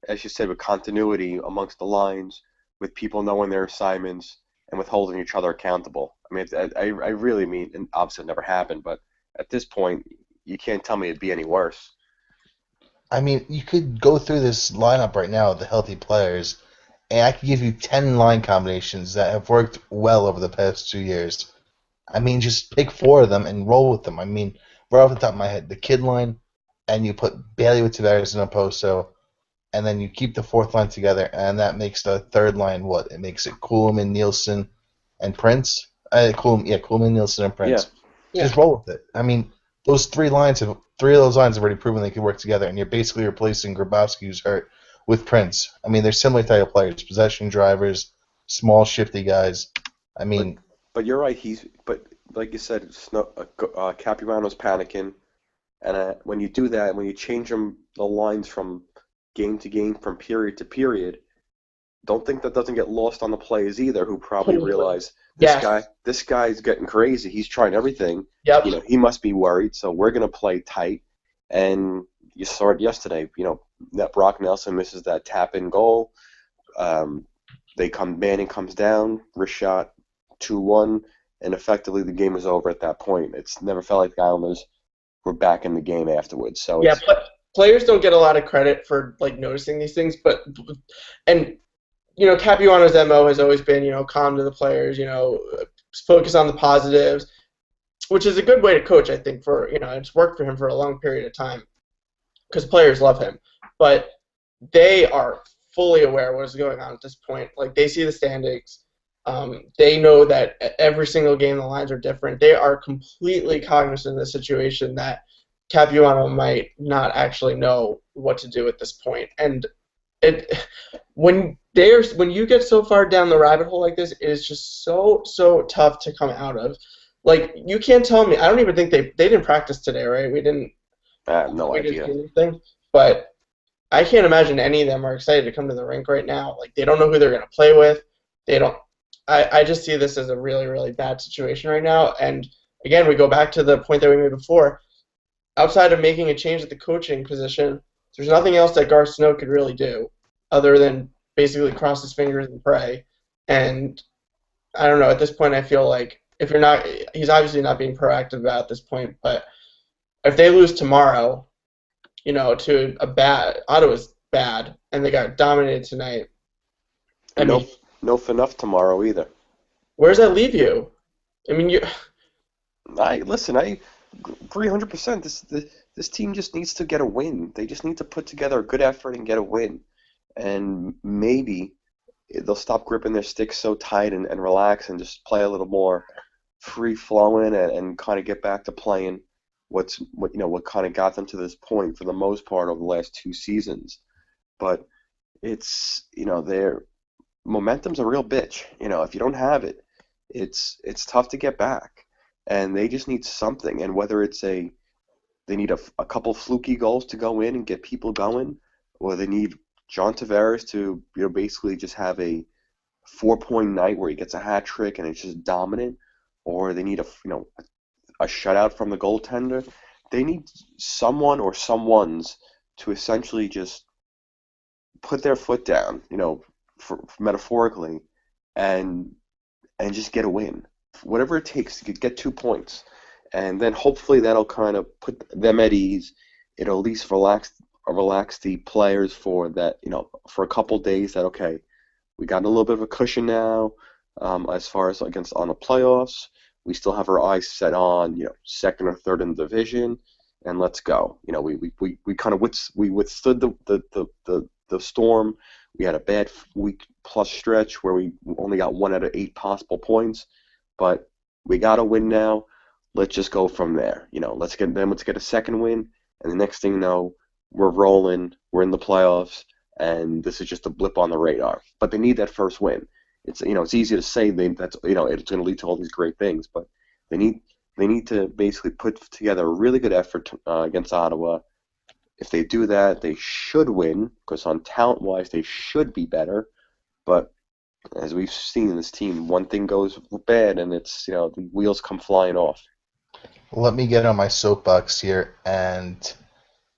as you said, with continuity amongst the lines, with people knowing their assignments, and with holding each other accountable. I mean, I really mean, and obviously it never happened, but at this point, you can't tell me it'd be any worse. I mean, you could go through this lineup right now of the healthy players, and I could give you 10 line combinations that have worked well over the past 2 years. I mean, just pick 4 of them and roll with them. I mean, right off the top of my head, the kid line, and you put Bailey with Tavares and Oposo, and then you keep the fourth line together, and that makes the third line what? It makes it Kuhlman, Nielsen, and Prince. Kuhlman, Nielsen, and Yeah, Prince. Just roll with it. I mean, those 3 of those lines have already proven they can work together, and you're basically replacing Grabowski, who's hurt, with Prince. I mean, they're similar type of players, possession drivers, small, shifty guys. I mean, but you're right. But like you said, Capirano's panicking, and when you do that, when you change the lines from game to game, from period to period, don't think that doesn't get lost on the players either, who probably realize this guy's getting crazy. He's trying everything. Yep. He must be worried. So we're gonna play tight. And you saw it yesterday. That Brock Nelson misses that tap-in goal. Manning comes down, wrist shot, 2-1, and effectively the game is over at that point. It's never felt like the Islanders were back in the game afterwards. So but players don't get a lot of credit for like noticing these things, and Capuano's MO has always been, calm to the players, focus on the positives, which is a good way to coach, I think, it's worked for him for a long period of time because players love him. But they are fully aware of what is going on at this point. Like, they see the standings. They know that every single game the lines are different. They are completely cognizant of the situation that Capuano might not actually know what to do at this point. And when you get so far down the rabbit hole like this, it is just so tough to come out of. Like, you can't tell me. I don't even think they didn't practice today, right? We didn't. I have no idea. Didn't do anything, but I can't imagine any of them are excited to come to the rink right now. Like, they don't know who they're going to play with. They don't. I just see this as a really, really bad situation right now. And again, we go back to the point that we made before. Outside of making a change at the coaching position, there's nothing else that Garth Snow could really do other than basically cross his fingers and pray. And I don't know. At this point, I feel like he's obviously not being proactive about at this point. But if they lose tomorrow, to Ottawa's bad, and they got dominated tonight. No enough tomorrow either. Where does that leave you? I mean, I agree 100%. This team just needs to get a win. They just need to put together a good effort and get a win. And maybe they'll stop gripping their sticks so tight and relax and just play a little more free-flowing and kind of get back to playing what kind of got them to this point for the most part over the last 2 seasons. But it's, momentum's a real bitch. If you don't have it, it's tough to get back. And they just need something. And whether they need a couple fluky goals to go in and get people going, or they need John Tavares to basically just have a 4-point night where he gets a hat trick and it's just dominant, or they need a shutout from the goaltender. They need someone or someones to essentially just put their foot down, for metaphorically, and just get a win, whatever it takes to get 2 points, and then hopefully that'll kind of put them at ease. It'll at least relax the players for that, for a couple days. That okay, we got a little bit of a cushion now, as far as against on the playoffs. We still have our eyes set on second or third in the division, and let's go. We kind of withstood the storm. We had a bad week plus stretch where we only got 1 out of 8 possible points, but we got a win now. Let's just go from there. Let's get a second win, and the next thing you know, we're rolling. We're in the playoffs, and this is just a blip on the radar. But they need that first win. It's easy to say it's going to lead to all these great things, but they need to basically put together a really good effort against Ottawa. If they do that, they should win, because on talent-wise, they should be better. But as we've seen in this team, one thing goes bad, and it's the wheels come flying off. Let me get on my soapbox here and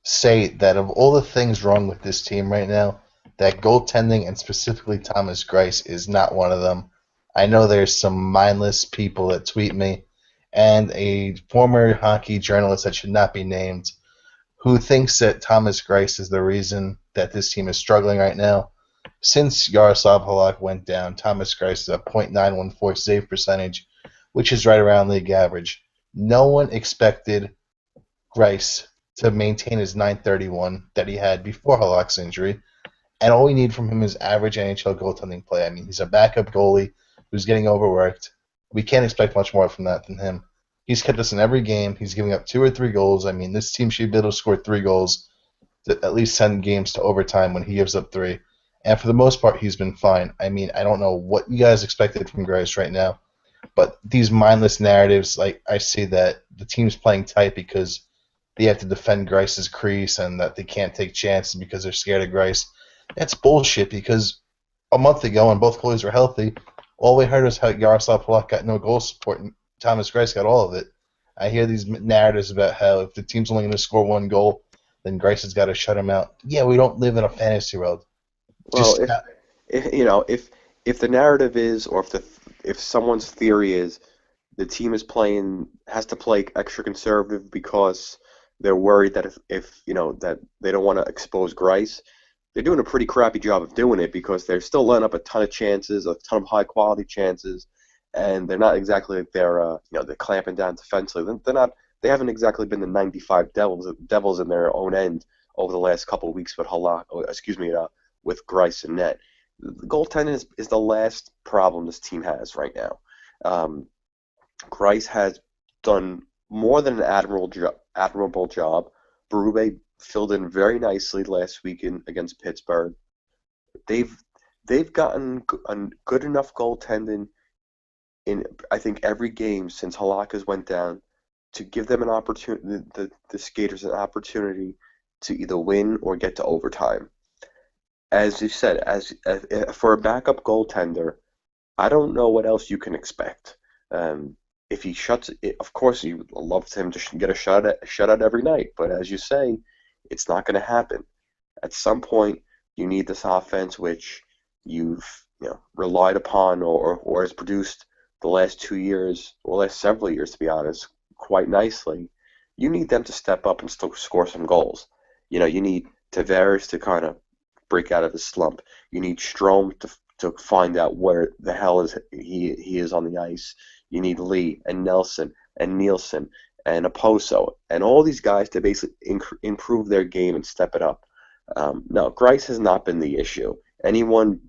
say that of all the things wrong with this team right now, that goaltending and specifically Thomas Greiss is not one of them. I know there's some mindless people that tweet me, and a former hockey journalist that should not be named, who thinks that Thomas Greiss is the reason that this team is struggling right now. Since Yaroslav Halak went down, Thomas Greiss is a .914 save percentage, which is right around league average. No one expected Greiss to maintain his .931 that he had before Halak's injury, and all we need from him is average NHL goaltending play. I mean, he's a backup goalie who's getting overworked. We can't expect much more from that than him. He's kept us in every game. He's giving up 2 or 3 goals. I mean, this team should be able to score 3 goals to at least send games to overtime when he gives up 3. And for the most part, he's been fine. I mean, I don't know what you guys expected from Greiss right now, but these mindless narratives, like I see that the team's playing tight because they have to defend Greiss's crease and that they can't take chances because they're scared of Greiss. That's bullshit, because a month ago when both goalies were healthy, all we heard was how Yaroslav Halak got no goal support and Thomas Greiss got all of it. I hear these narratives about how if the team's only going to score 1 goal, then Greiss has got to shut him out. Yeah, we don't live in a fantasy world. Well, if the narrative is, or if someone's theory is, the team has to play extra conservative because they're worried that if that they don't want to expose Greiss, they're doing a pretty crappy job of doing it, because they're still letting up a ton of chances, a ton of high quality chances, and they're not exactly like they're clamping down defensively. They haven't exactly been the 95 devils in their own end over the last couple of weeks with with Greiss and net. The goaltending is the last problem this team has right now. Greiss has done more than an admirable job. Berube filled in very nicely last weekend against Pittsburgh. They've gotten good enough goaltending in, I think, every game since Halak has went down to give them an opportunity, the skaters an opportunity to either win or get to overtime. As you said, as for a backup goaltender, I don't know what else you can expect. If he shuts it, of course, you would love him to get a shutout every night. But as you say, it's not going to happen. At some point, you need this offense, which you've relied upon or has produced the last 2 years, or last several years, to be honest, quite nicely. You need them to step up and still score some goals. You need Tavares to kind of break out of his slump. You need Strome to find out where the hell he is on the ice. You need Lee and Nelson and Nielsen and Oposo and all these guys to basically improve their game and step it up. No, Greiss has not been the issue. Anyone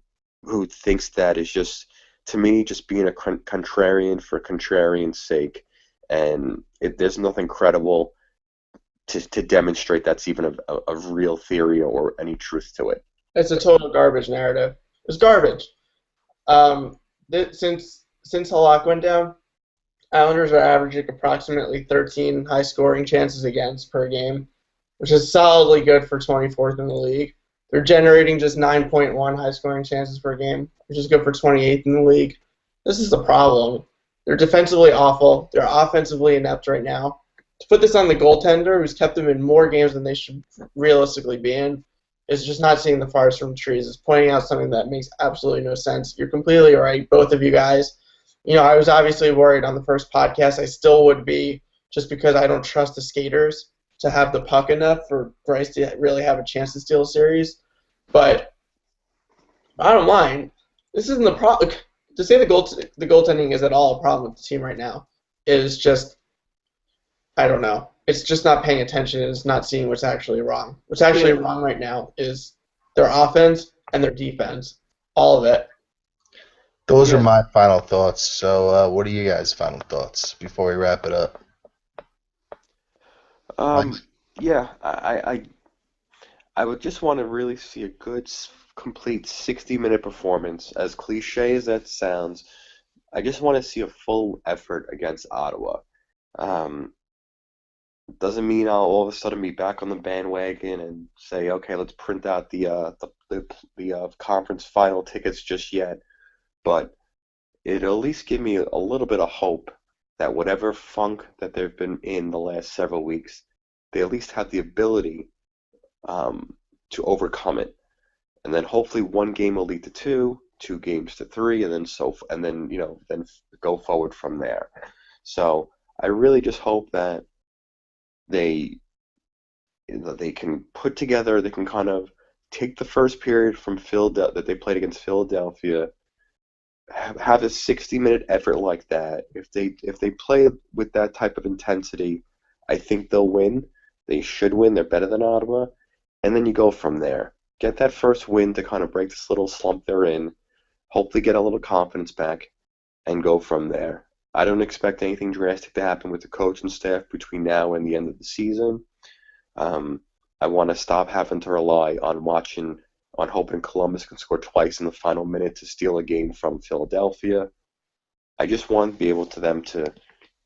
who thinks that is just, to me, just being a contrarian for contrarian's sake, and there's nothing credible to demonstrate that's even a real theory or any truth to it. It's a total garbage narrative. It's garbage. Since Halak went down, Islanders are averaging approximately 13 high-scoring chances against per game, which is solidly good for 24th in the league. They're generating just 9.1 high-scoring chances per game, which is good for 28th in the league. This is the problem. They're defensively awful. They're offensively inept right now. To put this on the goaltender, who's kept them in more games than they should realistically be in, is just not seeing the forest from the trees. It's pointing out something that makes absolutely no sense. You're completely right, both of you guys. I was obviously worried on the first podcast. I still would be, just because I don't trust the skaters to have the puck enough for Bryce to really have a chance to steal a series. But bottom line, this isn't the problem. To say the goaltending is at all a problem with the team right now is just, I don't know. It's just not paying attention. It's not seeing what's actually wrong. What's actually wrong right now is their offense and their defense. All of it. Those are my final thoughts. So, what are you guys' final thoughts before we wrap it up? Yeah, I would just want to really see a good, complete 60-minute performance. As cliche as that sounds, I just want to see a full effort against Ottawa. Doesn't mean I'll all of a sudden be back on the bandwagon and say, okay, let's print out the conference final tickets just yet. But it'll at least give me a little bit of hope that whatever funk that they've been in the last several weeks, they at least have the ability to overcome it. And then hopefully one game will lead to two games to three, and then then go forward from there. So I really just hope that they can put together, they can kind of take the first period from Philadelphia that they played against Philadelphia, have a 60-minute effort like that. If they play with that type of intensity, I think they'll win. They should win. They're better than Ottawa. And then you go from there. Get that first win to kind of break this little slump they're in. Hopefully get a little confidence back and go from there. I don't expect anything drastic to happen with the coach and staff between now and the end of the season. I want to stop having to rely on hoping Columbus can score twice in the final minute to steal a game from Philadelphia. I just want to be able to them to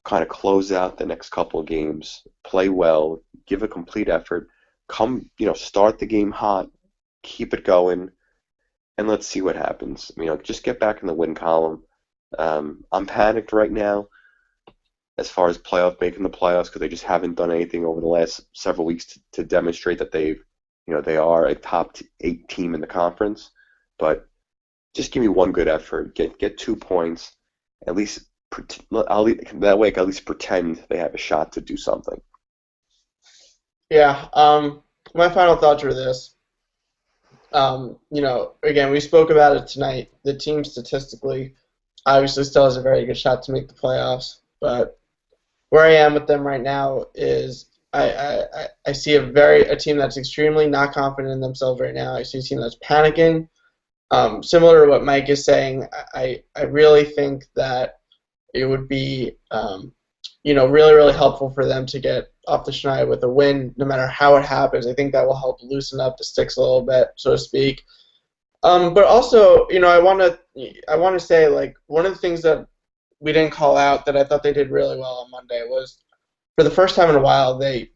kind of close out the next couple of games, play well, give a complete effort, start the game hot, keep it going, and let's see what happens. Just get back in the win column. I'm panicked right now as far as making the playoffs because they just haven't done anything over the last several weeks to demonstrate that they are a top 8 team in the conference. But just give me one good effort, get 2 points, at least. That way I can at least pretend they have a shot to do something. Yeah. My final thoughts are this. Again, we spoke about it tonight. The team statistically obviously still has a very good shot to make the playoffs, but where I am with them right now is I see a team that's extremely not confident in themselves right now. I see a team that's panicking. Similar to what Mike is saying, I really think that it would be really, really helpful for them to get off the schneid with a win, no matter how it happens. I think that will help loosen up the sticks a little bit, so to speak. But also, I want to say, like, one of the things that we didn't call out that I thought they did really well on Monday was, for the first time in a while, they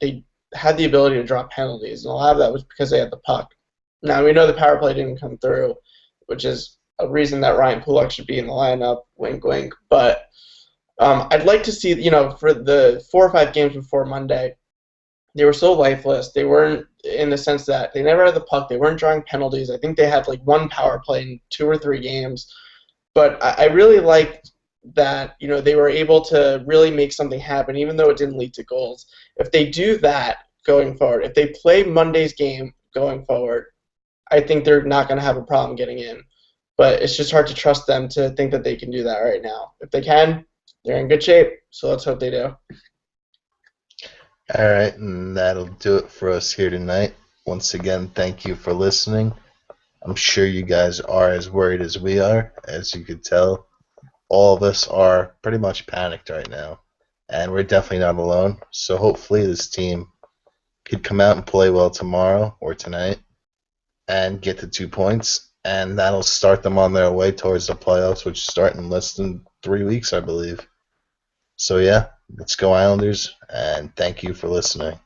had the ability to draw penalties, and a lot of that was because they had the puck. Now, we know the power play didn't come through, which is a reason that Ryan Pulock should be in the lineup, wink, wink. But I'd like to see, for the 4 or 5 games before Monday, they were so lifeless. They weren't, in the sense that they never had the puck. They weren't drawing penalties. I think they had like 1 power play in 2 or 3 games. But I really liked that, they were able to really make something happen, even though it didn't lead to goals. If they do that going forward, if they play Monday's game going forward, I think they're not going to have a problem getting in. But it's just hard to trust them to think that they can do that right now. If they can, they're in good shape. So let's hope they do. All right, and that'll do it for us here tonight. Once again, thank you for listening. I'm sure you guys are as worried as we are. As you could tell, all of us are pretty much panicked right now, and we're definitely not alone. So hopefully this team could come out and play well tomorrow or tonight and get the 2 points and that'll start them on their way towards the playoffs, which start in less than 3 weeks, I believe. So yeah, let's go Islanders, and thank you for listening.